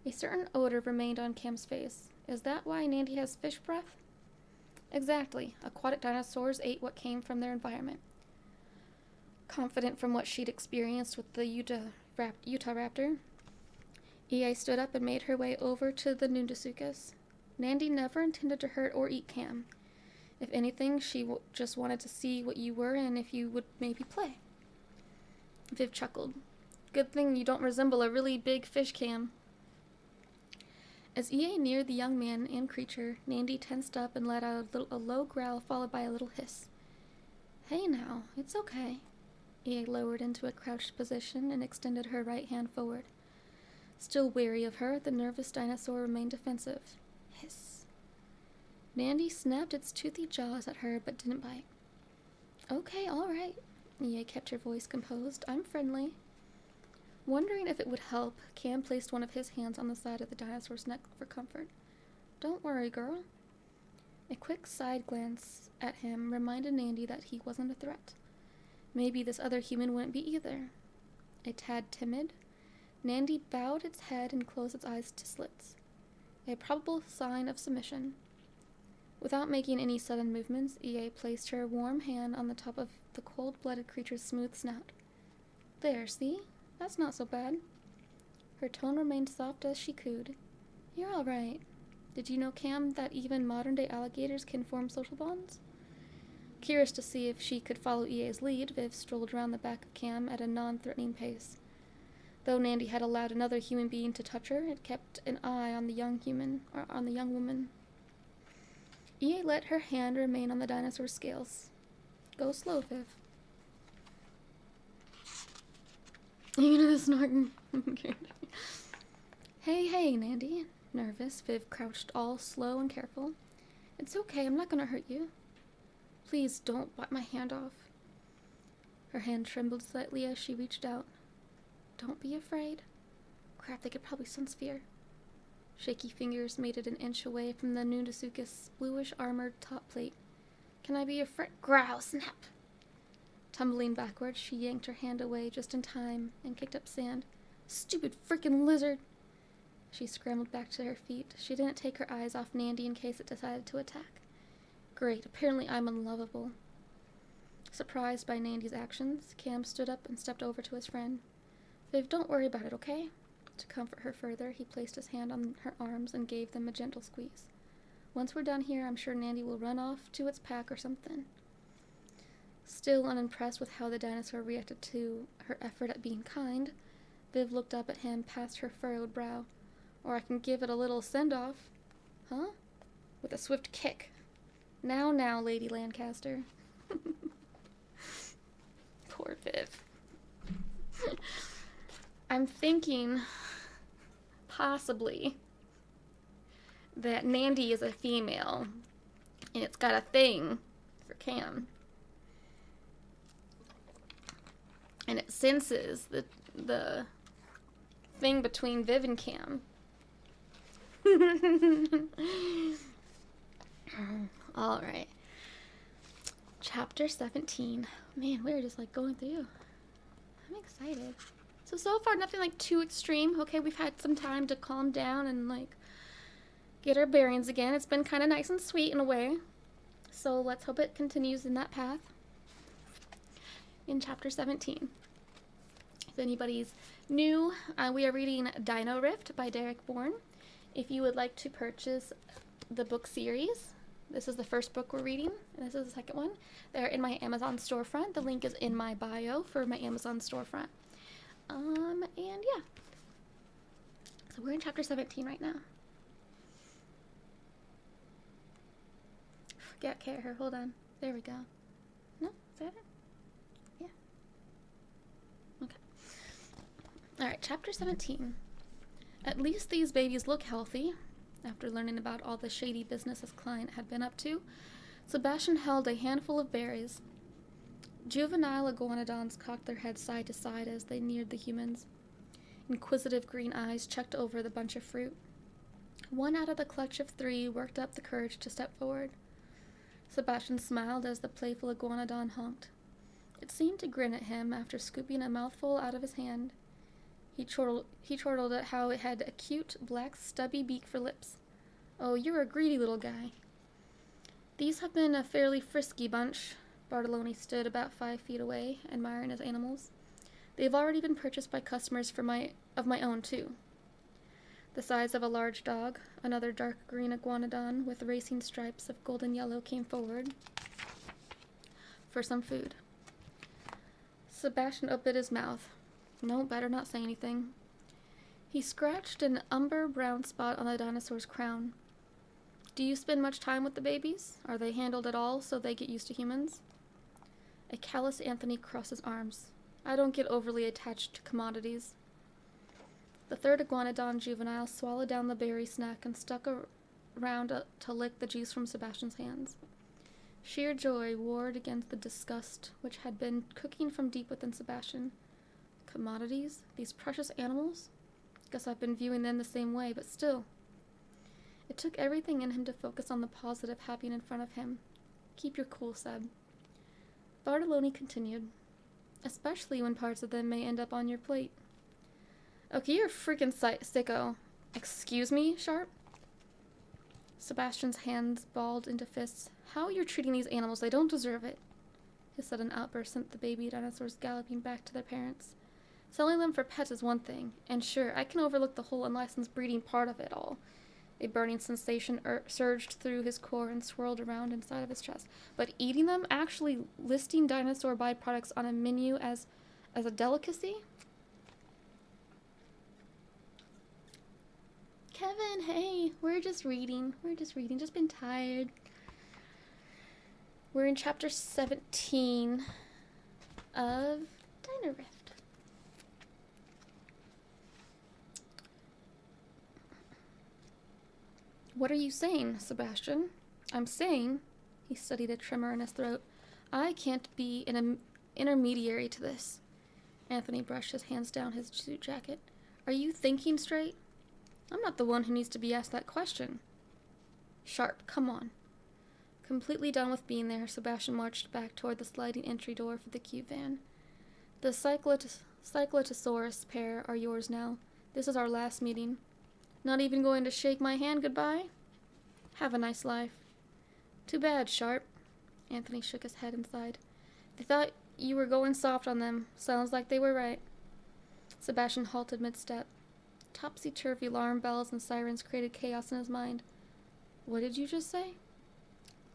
A certain odor remained on Cam's face. Is that why Nandy has fish breath? Exactly. Aquatic dinosaurs ate what came from their environment. Confident from what she'd experienced with the Utah Raptor, EA stood up and made her way over to the Nundasukas. Nandy never intended to hurt or eat Cam. If anything, she just wanted to see what you were and if you would maybe play. Viv chuckled. Good thing you don't resemble a really big fish, Cam. As EA neared the young man and creature, Nandy tensed up and let out a low growl followed by a little hiss. Hey now, it's okay. EA lowered into a crouched position and extended her right hand forward. Still wary of her, the nervous dinosaur remained defensive. Hiss. Nandy snapped its toothy jaws at her but didn't bite. Okay, all right. EA kept her voice composed. I'm friendly. Wondering if it would help, Cam placed one of his hands on the side of the dinosaur's neck for comfort. Don't worry, girl. A quick side glance at him reminded Nandy that he wasn't a threat. Maybe this other human wouldn't be either. A tad timid, Nandy bowed its head and closed its eyes to slits, a probable sign of submission. Without making any sudden movements, EA placed her warm hand on the top of the cold-blooded creature's smooth snout. There, see? That's not so bad. Her tone remained soft as she cooed. You're all right. Did you know, Cam, that even modern-day alligators can form social bonds? Curious to see if she could follow EA's lead, Viv strolled around the back of Cam at a non-threatening pace. Though Nandy had allowed another human being to touch her, it kept an eye on the young woman. EA let her hand remain on the dinosaur's scales. Go slow, Viv. You know the snorting. Hey, Nandy. Nervous, Viv crouched all slow and careful. It's okay, I'm not gonna hurt you. Please don't bite my hand off. Her hand trembled slightly as she reached out. Don't be afraid. Crap, they could probably sense fear. Shaky fingers made it an inch away from the Nundasuka's bluish armored top plate. Can I be your friend? Growl, snap! Tumbling backwards, she yanked her hand away just in time and kicked up sand. Stupid frickin' lizard! She scrambled back to her feet. She didn't take her eyes off Nandy in case it decided to attack. Great, apparently I'm unlovable. Surprised by Nandy's actions, Cam stood up and stepped over to his friend. Viv, don't worry about it, okay? To comfort her further, he placed his hand on her arms and gave them a gentle squeeze. Once we're done here, I'm sure Nandy will run off to its pack or something. Still unimpressed with how the dinosaur reacted to her effort at being kind, Viv looked up at him past her furrowed brow. Or I can give it a little send-off. Huh? With a swift kick. Now, Lady Lancaster. Poor Viv. I'm thinking, possibly, that Nandy is a female, and it's got a thing for Cam. And it senses the thing between Viv and Cam. Alright. Chapter 17. Man, we're just like going through. I'm excited. So far, nothing like too extreme. Okay, we've had some time to calm down and like get our bearings again. It's been kind of nice and sweet in a way. So let's hope it continues in that path. In chapter 17. If anybody's new, we are reading Dino Rift by Derek Borne. If you would like to purchase the book series, this is the first book we're reading, and this is the second one. They're in my Amazon storefront. The link is in my bio for my Amazon storefront. And yeah. So we're in chapter 17 right now. Forget care. Hold on. There we go. No? Is that it? Yeah. Okay. Alright, chapter 17. At least these babies look healthy. After learning about all the shady business his client had been up to, Sebastian held a handful of berries. Juvenile iguanodons cocked their heads side to side as they neared the humans. Inquisitive green eyes checked over the bunch of fruit. One out of the clutch of three worked up the courage to step forward. Sebastian smiled as the playful iguanodon honked. It seemed to grin at him after scooping a mouthful out of his hand. He chortled at how it had a cute, black, stubby beak for lips. Oh, you're a greedy little guy. These have been a fairly frisky bunch. Bartolone stood about 5 feet away, admiring his animals. They've already been purchased by customers of my own, too. The size of a large dog, another dark green iguanodon with racing stripes of golden yellow came forward for some food. Sebastian opened his mouth. No, better not say anything. He scratched an umber brown spot on the dinosaur's crown. Do you spend much time with the babies? Are they handled at all so they get used to humans? A callous Anthony crossed his arms. I don't get overly attached to commodities. The third iguanodon juvenile swallowed down the berry snack and stuck around to lick the juice from Sebastian's hands. Sheer joy warred against the disgust which had been cooking from deep within Sebastian. Commodities? These precious animals? Guess I've been viewing them the same way, but still. It took everything in him to focus on the positive happening in front of him. Keep your cool, Seb. Bartolone continued. Especially when parts of them may end up on your plate. Okay, you're a freaking sicko. Excuse me, Sharp? Sebastian's hands balled into fists. How you're treating these animals, they don't deserve it. His sudden outburst sent the baby dinosaurs galloping back to their parents. Selling them for pets is one thing, and sure, I can overlook the whole unlicensed breeding part of it all. A burning sensation surged through his core and swirled around inside of his chest. But eating them, actually listing dinosaur byproducts on a menu as a delicacy? Kevin, hey, we're just reading. Just been tired. We're in chapter 17 of Dino Rift. What are you saying, Sebastian? I'm saying, he studied a tremor in his throat, I can't be an intermediary to this. Anthony brushed his hands down his suit jacket. Are you thinking straight? I'm not the one who needs to be asked that question. Sharp, come on. Completely done with being there, Sebastian marched back toward the sliding entry door for the cube van. The Cyclotosaurus pair are yours now. This is our last meeting. Not even going to shake my hand goodbye? Have a nice life. Too bad, Sharp. Anthony shook his head and sighed. They thought you were going soft on them. Sounds like they were right. Sebastian halted mid-step. Topsy-turvy alarm bells and sirens created chaos in his mind. What did you just say?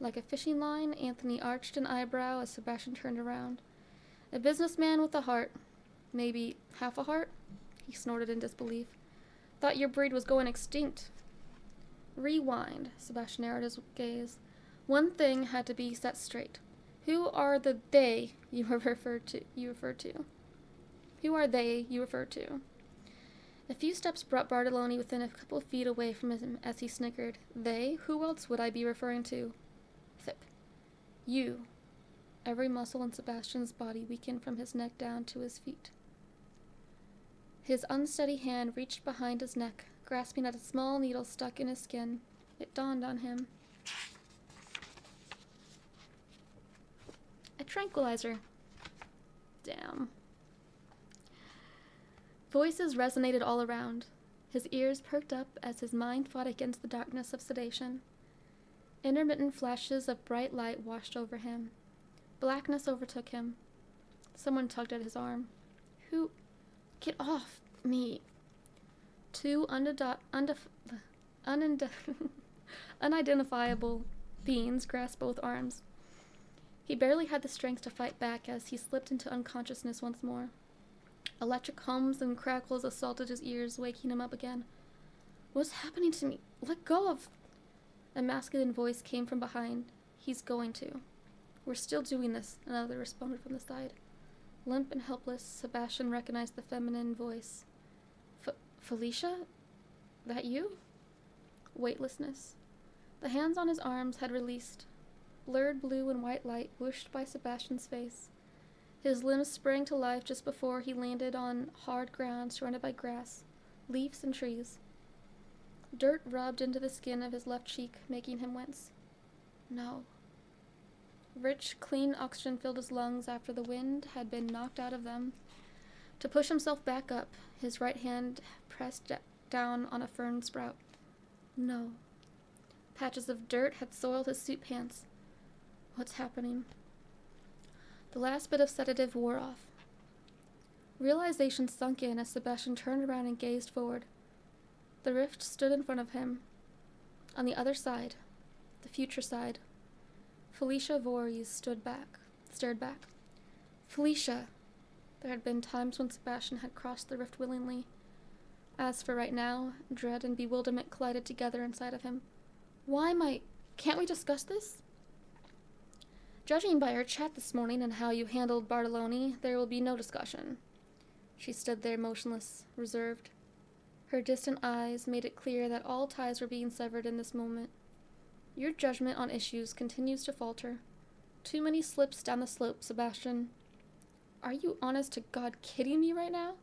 Like a fishing line, Anthony arched an eyebrow as Sebastian turned around. A businessman with a heart. Maybe half a heart? He snorted in disbelief. Thought your breed was going extinct. Rewind, Sebastian narrowed his gaze. One thing had to be set straight. Who are the they you refer to? Who are they you refer to? A few steps brought Bartolone within a couple of feet away from him as he snickered. They? Who else would I be referring to? Thip. You. Every muscle in Sebastian's body weakened from his neck down to his feet. His unsteady hand reached behind his neck, grasping at a small needle stuck in his skin. It dawned on him. A tranquilizer. Damn. Voices resonated all around. His ears perked up as his mind fought against the darkness of sedation. Intermittent flashes of bright light washed over him. Blackness overtook him. Someone tugged at his arm. Who? Get off me. Two unidentifiable beings grasped both arms. He barely had the strength to fight back as he slipped into unconsciousness once more. Electric hums and crackles assaulted his ears, waking him up again. What's happening to me? Let go of... A masculine voice came from behind. He's going to. We're still doing this, another responded from the side. Limp and helpless, Sebastian recognized the feminine voice. Felicia? That you? Weightlessness. The hands on his arms had released. Blurred blue and white light whooshed by Sebastian's face. His limbs sprang to life just before he landed on hard ground surrounded by grass, leaves, and trees. Dirt rubbed into the skin of his left cheek, making him wince. No. Rich, clean oxygen filled his lungs after the wind had been knocked out of them. To push himself back up, his right hand pressed down on a fern sprout. No. Patches of dirt had soiled his suit pants. What's happening? The last bit of sedative wore off. Realization sunk in as Sebastian turned around and gazed forward. The rift stood in front of him. On the other side, the future side, Felicia Voorhees stared back. Felicia! There had been times when Sebastian had crossed the rift willingly. As for right now, dread and bewilderment collided together inside of him. Can't we discuss this? Judging by our chat this morning and how you handled Bartoloni, there will be no discussion. She stood there motionless, reserved. Her distant eyes made it clear that all ties were being severed in this moment. Your judgment on issues continues to falter. Too many slips down the slope, Sebastian. Are you honest to God kidding me right now?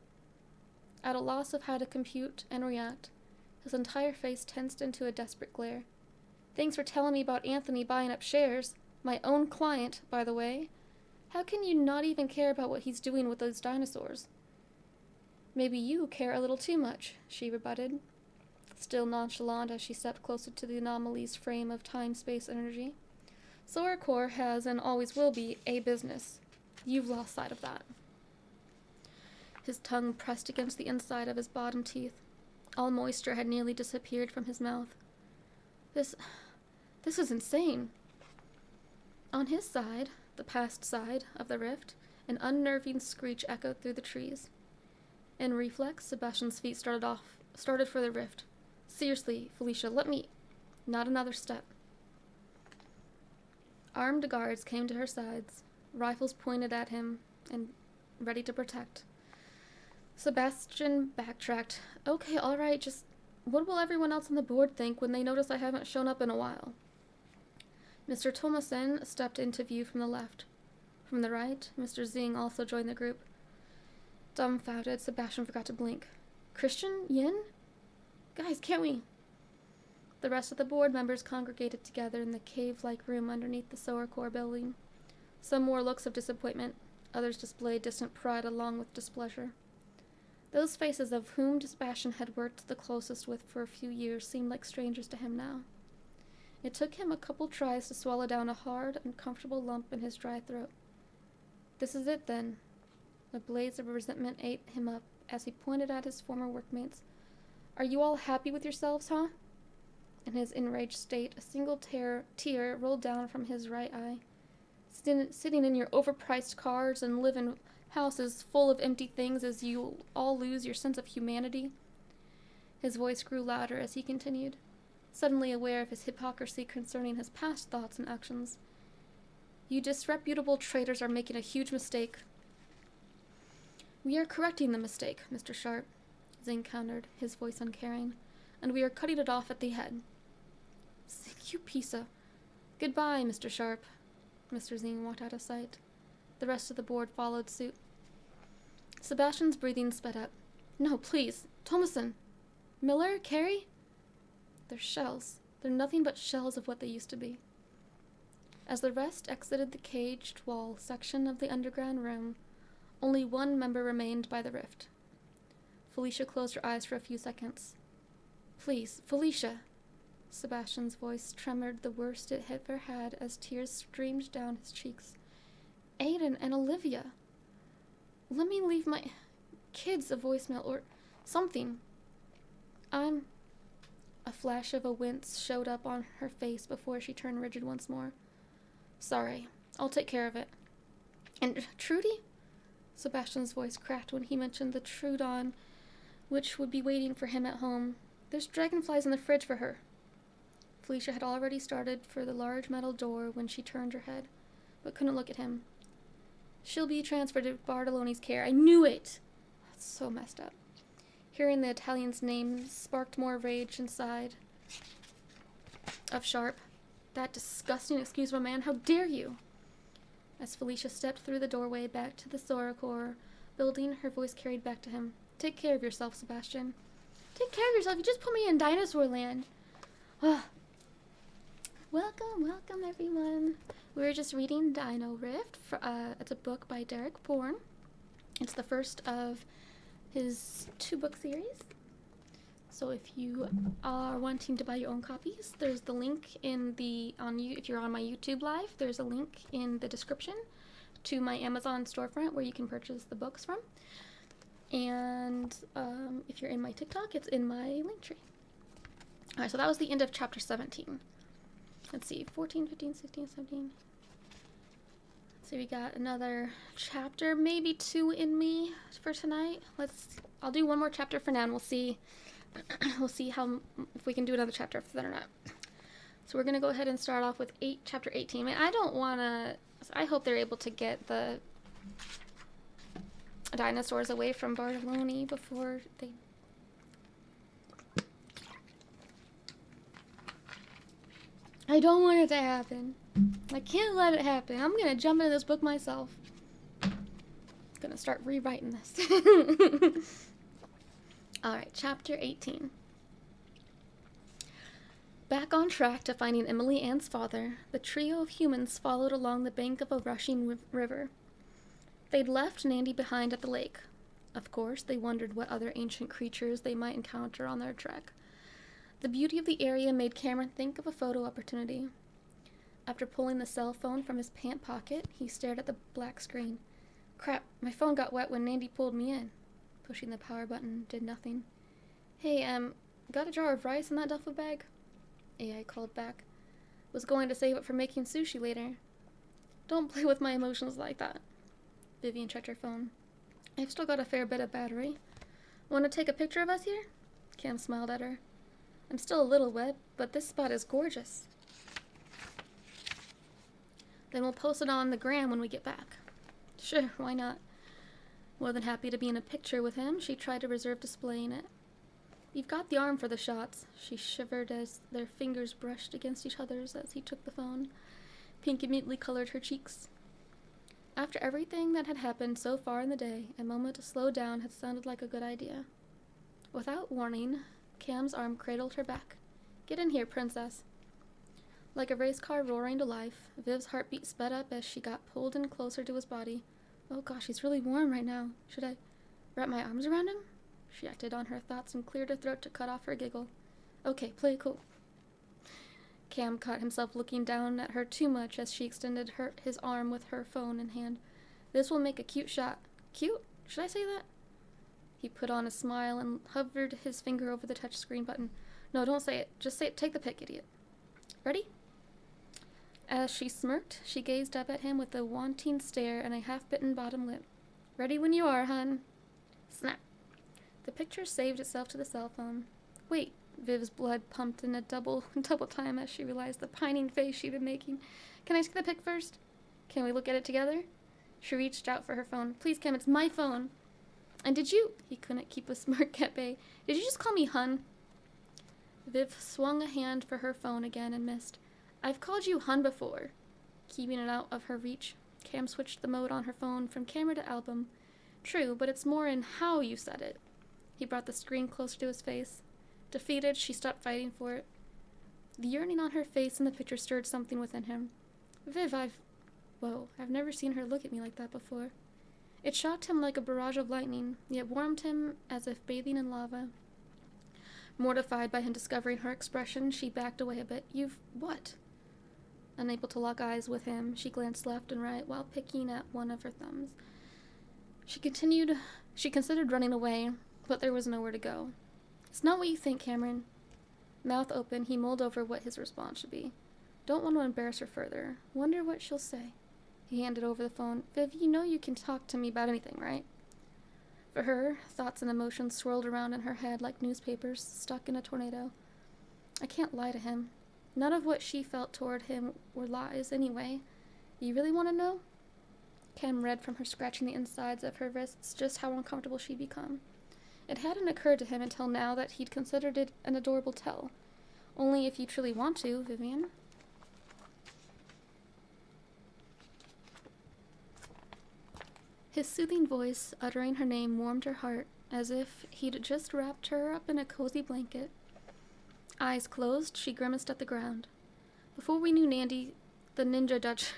At a loss of how to compute and react, his entire face tensed into a desperate glare. Thanks for telling me about Anthony buying up shares. My own client, by the way. How can you not even care about what he's doing with those dinosaurs? Maybe you care a little too much, she rebutted, still nonchalant as she stepped closer to the anomaly's frame of time-space-energy. Soracore has and always will be a business. You've lost sight of that. His tongue pressed against the inside of his bottom teeth. All moisture had nearly disappeared from his mouth. This is insane. On his side, the past side of the rift, an unnerving screech echoed through the trees. In reflex, Sebastian's feet started for the rift. Seriously, Felicia, let me... Not another step. Armed guards came to her sides, rifles pointed at him and ready to protect. Sebastian backtracked. Okay, all right, just what will everyone else on the board think when they notice I haven't shown up in a while? Mr. Thomason stepped into view from the left. From the right, Mr. Zing also joined the group. Dumbfounded, Sebastian forgot to blink. Christian? Yin? Guys, can't we? The rest of the board members congregated together in the cave-like room underneath the Soracore building. Some wore looks of disappointment, others displayed distant pride along with displeasure. Those faces of whom Sebastian had worked the closest with for a few years seemed like strangers to him now. It took him a couple tries to swallow down a hard, uncomfortable lump in his dry throat. This is it, then. A blaze of resentment ate him up as he pointed at his former workmates. Are you all happy with yourselves, huh? In his enraged state, a single tear rolled down from his right eye. Sitting in your overpriced cars and live in houses full of empty things as you all lose your sense of humanity? His voice grew louder as he continued, suddenly aware of his hypocrisy concerning his past thoughts and actions. You disreputable traitors are making a huge mistake. We are correcting the mistake, Mr. Sharp, Zing countered, his voice uncaring, and we are cutting it off at the head. Zing, you piece of... Goodbye, Mr. Sharp. Mr. Zing walked out of sight. The rest of the board followed suit. Sebastian's breathing sped up. No, please. Thomason. Miller? Carey? They're shells. They're nothing but shells of what they used to be. As the rest exited the caged wall section of the underground room, only one member remained by the rift. Felicia closed her eyes for a few seconds. Please, Felicia. Sebastian's voice tremored the worst it ever had as tears streamed down his cheeks. Aiden and Olivia. Let me leave my kids a voicemail or something. A flash of a wince showed up on her face before she turned rigid once more. Sorry, I'll take care of it. And Trudy? Sebastian's voice cracked when he mentioned the Trudon, which would be waiting for him at home. There's dragonflies in the fridge for her. Felicia had already started for the large metal door when she turned her head, but couldn't look at him. She'll be transferred to Bartolone's care. I knew it! That's so messed up. Hearing the Italian's name sparked more rage inside of Sharp. That disgusting excuse of a man, how dare you? As Felicia stepped through the doorway back to the Soracor building, her voice carried back to him. Take care of yourself, Sebastian. Take care of yourself, you just put me in dinosaur land. Welcome everyone. We were just reading Dino Rift. It's a book by Derek Borne. It's the first of his 2-book series. So if you are wanting to buy your own copies, there's the link if you're on my YouTube live, there's a link in the description to my Amazon storefront where you can purchase the books from. And if you're in my TikTok, it's in my link tree. Alright, so that was the end of chapter 17. Let's see, 14, 15, 16, 17. So we got another chapter, maybe 2 in me for tonight. I'll do one more chapter for now, and we'll see if we can do another chapter after that or not. So we're gonna go ahead and start off with chapter 18. I hope they're able to get the dinosaurs away from Bartolone before they. I don't want it to happen. I can't let it happen. I'm gonna jump into this book myself. Gonna start rewriting this. Alright, chapter 18. Back on track to finding Emily Ann's father, the trio of humans followed along the bank of a rushing river. They'd left Nandy behind at the lake. Of course, they wondered what other ancient creatures they might encounter on their trek. The beauty of the area made Cameron think of a photo opportunity. After pulling the cell phone from his pant pocket, he stared at the black screen. Crap, my phone got wet when Nandy pulled me in. Pushing the power button did nothing. Hey, got a jar of rice in that duffel bag? AI called back. Was going to save it for making sushi later. Don't play with my emotions like that. Vivian checked her phone. I've still got a fair bit of battery. Want to take a picture of us here? Cam smiled at her. I'm still a little wet, but this spot is gorgeous. Then we'll post it on the gram when we get back. Sure, why not? More than happy to be in a picture with him, she tried to reserve displaying it. You've got the arm for the shots. She shivered as their fingers brushed against each other's as he took the phone. Pink immediately colored her cheeks. After everything that had happened so far in the day, a moment to slow down had sounded like a good idea. Without warning, Cam's arm cradled her back. Get in here, princess. Like a race car roaring to life, Viv's heartbeat sped up as she got pulled in closer to his body. Oh gosh, he's really warm right now. Should I wrap my arms around him? She acted on her thoughts and cleared her throat to cut off her giggle. Okay, play it cool. Cam caught himself looking down at her too much as she extended his arm with her phone in hand. This will make a cute shot. Cute? Should I say that? He put on a smile and hovered his finger over the touchscreen button. No, don't say it. Just say it. Take the pic, idiot. Ready? As she smirked, she gazed up at him with a wanting stare and a half-bitten bottom lip. Ready when you are, hun. Snap. The picture saved itself to the cell phone. Wait, Viv's blood pumped in a double time as she realized the pining face she'd been making. Can I take the pic first? Can we look at it together? She reached out for her phone. Please, Cam, it's my phone. And did you... He couldn't keep a smirk at bay. Did you just call me hun? Viv swung a hand for her phone again and missed. I've called you hun before. Keeping it out of her reach, Cam switched the mode on her phone from camera to album. True, but it's more in how you said it. He brought the screen closer to his face. Defeated, she stopped fighting for it. The yearning on her face in the picture stirred something within him. Viv, I've never seen her look at me like that before. It shocked him like a barrage of lightning, yet warmed him as if bathing in lava. Mortified by him discovering her expression, she backed away a bit. You've what? Unable to lock eyes with him, she glanced left and right while picking at one of her thumbs. She considered running away, but there was nowhere to go. It's not what you think, Cameron. Mouth open, he mulled over what his response should be. Don't want to embarrass her further. Wonder what she'll say. He handed over the phone. Viv, you know you can talk to me about anything, right? For her, thoughts and emotions swirled around in her head like newspapers stuck in a tornado. I can't lie to him. None of what she felt toward him were lies, anyway. You really want to know? Cam read from her scratching the insides of her wrists just how uncomfortable she'd become. It hadn't occurred to him until now that he'd considered it an adorable tell. Only if you truly want to, Vivian. His soothing voice, uttering her name, warmed her heart, as if he'd just wrapped her up in a cozy blanket. Eyes closed, she grimaced at the ground. Before we knew Nandy, the ninja Dutch...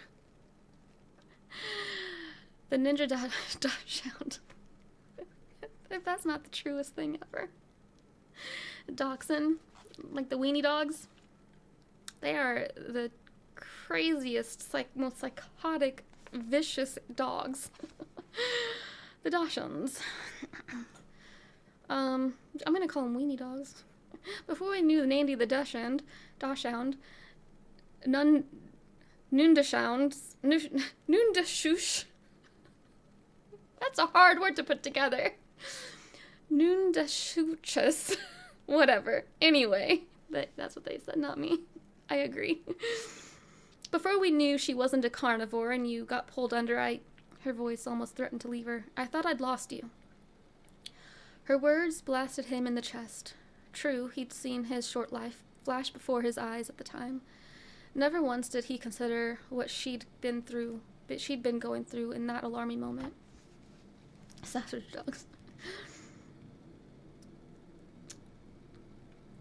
the ninja Dutch sound. If that's not the truest thing ever. Dachshund, like the weenie dogs, they are the craziest, most psychotic, vicious dogs. The Dachshunds. I'm gonna call them weenie dogs. Before we knew Nandy the Dachshund, Noondashush. That's a hard word to put together. Noondashuchus. Whatever. Anyway, that's what they said, not me. I agree. Before we knew she wasn't a carnivore and you got pulled under, her voice almost threatened to leave her. I thought I'd lost you. Her words blasted him in the chest. True, he'd seen his short life flash before his eyes at the time. Never once did he consider what she'd been going through in that alarming moment. Sausage dogs.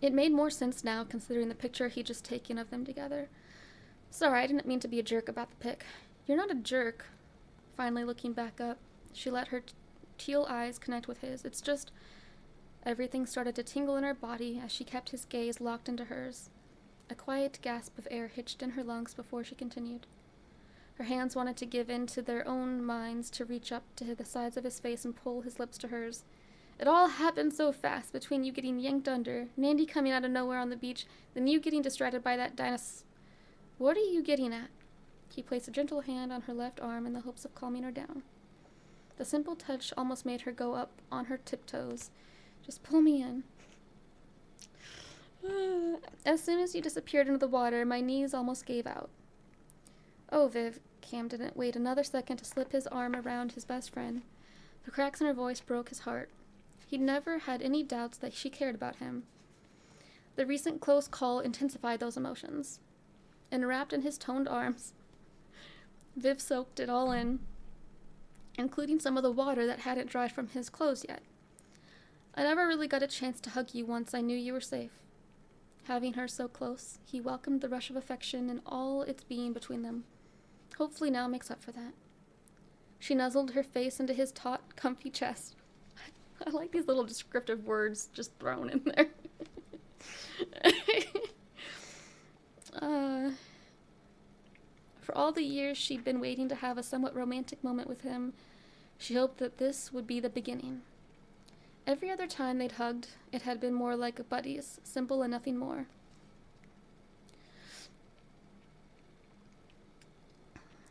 It made more sense now, considering the picture he'd just taken of them together. Sorry, I didn't mean to be a jerk about the pic. You're not a jerk. Finally looking back up, she let her teal eyes connect with his. It's just... Everything started to tingle in her body as she kept his gaze locked into hers. A quiet gasp of air hitched in her lungs before she continued. Her hands wanted to give in to their own minds to reach up to the sides of his face and pull his lips to hers. It all happened so fast, between you getting yanked under, Nandy coming out of nowhere on the beach, then you getting distracted by that dinosaur. What are you getting at? He placed a gentle hand on her left arm in the hopes of calming her down. The simple touch almost made her go up on her tiptoes. Just pull me in. As soon as you disappeared into the water, my knees almost gave out. Oh, Viv. Cam didn't wait another second to slip his arm around his best friend. The cracks in her voice broke his heart. He'd never had any doubts that she cared about him. The recent close call intensified those emotions. Enwrapped in his toned arms, Viv soaked it all in, including some of the water that hadn't dried from his clothes yet. I never really got a chance to hug you once I knew you were safe. Having her so close, he welcomed the rush of affection and all its being between them. Hopefully now makes up for that. She nuzzled her face into his taut, comfy chest. I like these little descriptive words just thrown in there. For all the years she'd been waiting to have a somewhat romantic moment with him, she hoped that this would be the beginning. Every other time they'd hugged, it had been more like buddies, simple and nothing more.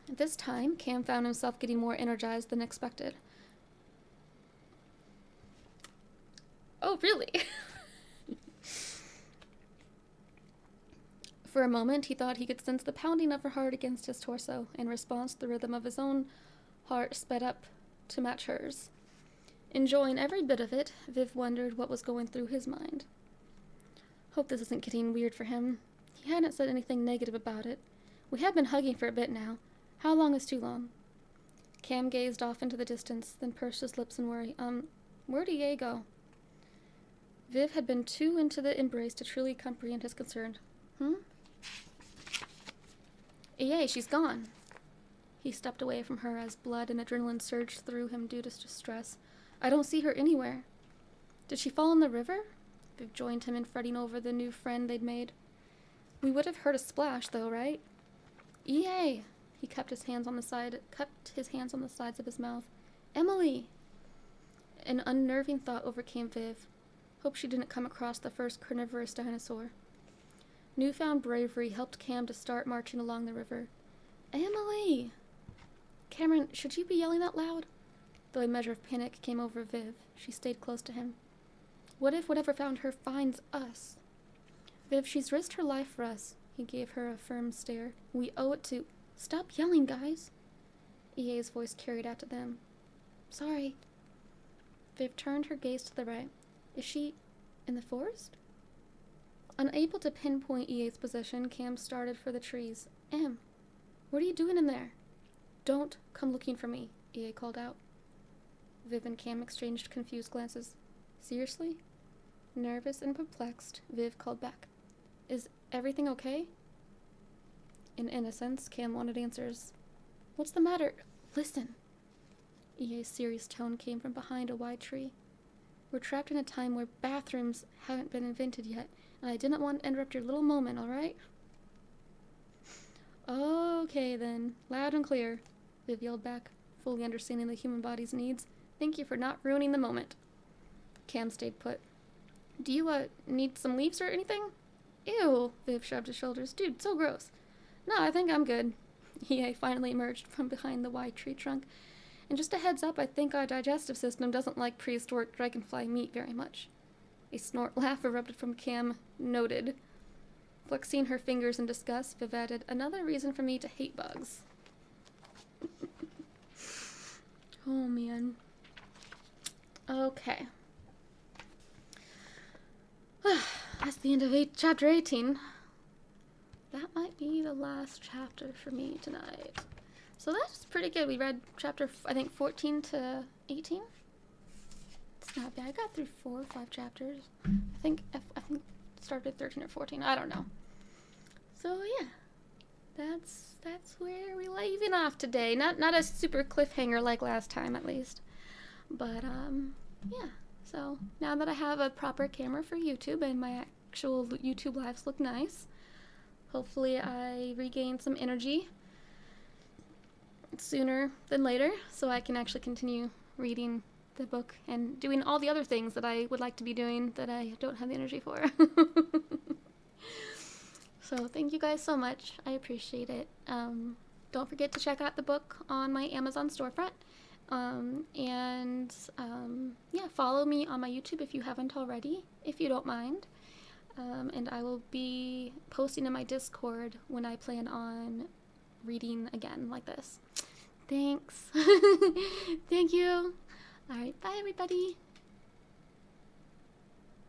This time, Cam found himself getting more energized than expected. Oh, really? For a moment, he thought he could sense the pounding of her heart against his torso. In response, the rhythm of his own heart sped up to match hers. Enjoying every bit of it, Viv wondered what was going through his mind. Hope this isn't getting weird for him. He hadn't said anything negative about it. We had been hugging for a bit now. How long is too long? Cam gazed off into the distance, then pursed his lips in worry. Where'd EA go? Viv had been too into the embrace to truly comprehend his concern. EA, she's gone. He stepped away from her as blood and adrenaline surged through him due to distress. I don't see her anywhere. Did she fall in the river? Viv joined him in fretting over the new friend they'd made. We would have heard a splash, though, right? EA! He kept his hands on the sides of his mouth. Emily! An unnerving thought overcame Viv. Hope she didn't come across the first carnivorous dinosaur. Newfound bravery helped Cam to start marching along the river. Emily! Cameron, should you be yelling that loud? Though a measure of panic came over Viv, she stayed close to him. What if whatever found her finds us? Viv, she's risked her life for us. He gave her a firm stare. We owe it to... Stop yelling, guys! EA's voice carried out to them. Sorry. Viv turned her gaze to the right. Is she in the forest? Unable to pinpoint EA's position, Cam started for the trees. Em, what are you doing in there? Don't come looking for me, EA called out. Viv and Cam exchanged confused glances. Seriously? Nervous and perplexed, Viv called back. Is everything okay? In innocence, Cam wanted answers. What's the matter? Listen. EA's serious tone came from behind a wide tree. We're trapped in a time where bathrooms haven't been invented yet, and I didn't want to interrupt your little moment, alright? Okay then, loud and clear, Viv yelled back, fully understanding the human body's needs. Thank you for not ruining the moment. Cam stayed put. Do you, need some leaves or anything? Ew, Viv shrugged his shoulders. Dude, so gross. No, I think I'm good. EA finally emerged from behind the wide tree trunk. And just a heads up, I think our digestive system doesn't like prehistoric dragonfly meat very much. A snort laugh erupted from Cam. Noted. Flexing her fingers in disgust, Viv added, another reason for me to hate bugs. Oh, man. Okay. That's the end of chapter 18. That might be the last chapter for me tonight. So that's pretty good. We read chapter, I think, 14 to 18. It's not bad. I got through 4 or 5 chapters. I think started 13 or 14. I don't know. So yeah, that's where we're leaving off today. Not a super cliffhanger like last time, at least. But yeah. So now that I have a proper camera for YouTube and my actual YouTube lives look nice, hopefully I regain some energy sooner than later so I can actually continue reading the book and doing all the other things that I would like to be doing that I don't have the energy for. So thank you guys so much. I appreciate it. Don't forget to check out the book on my Amazon storefront. Yeah, follow me on my YouTube if you haven't already, if you don't mind. And I will be posting in my Discord when I plan on reading again like this. Thanks. Thank you. All right, bye everybody.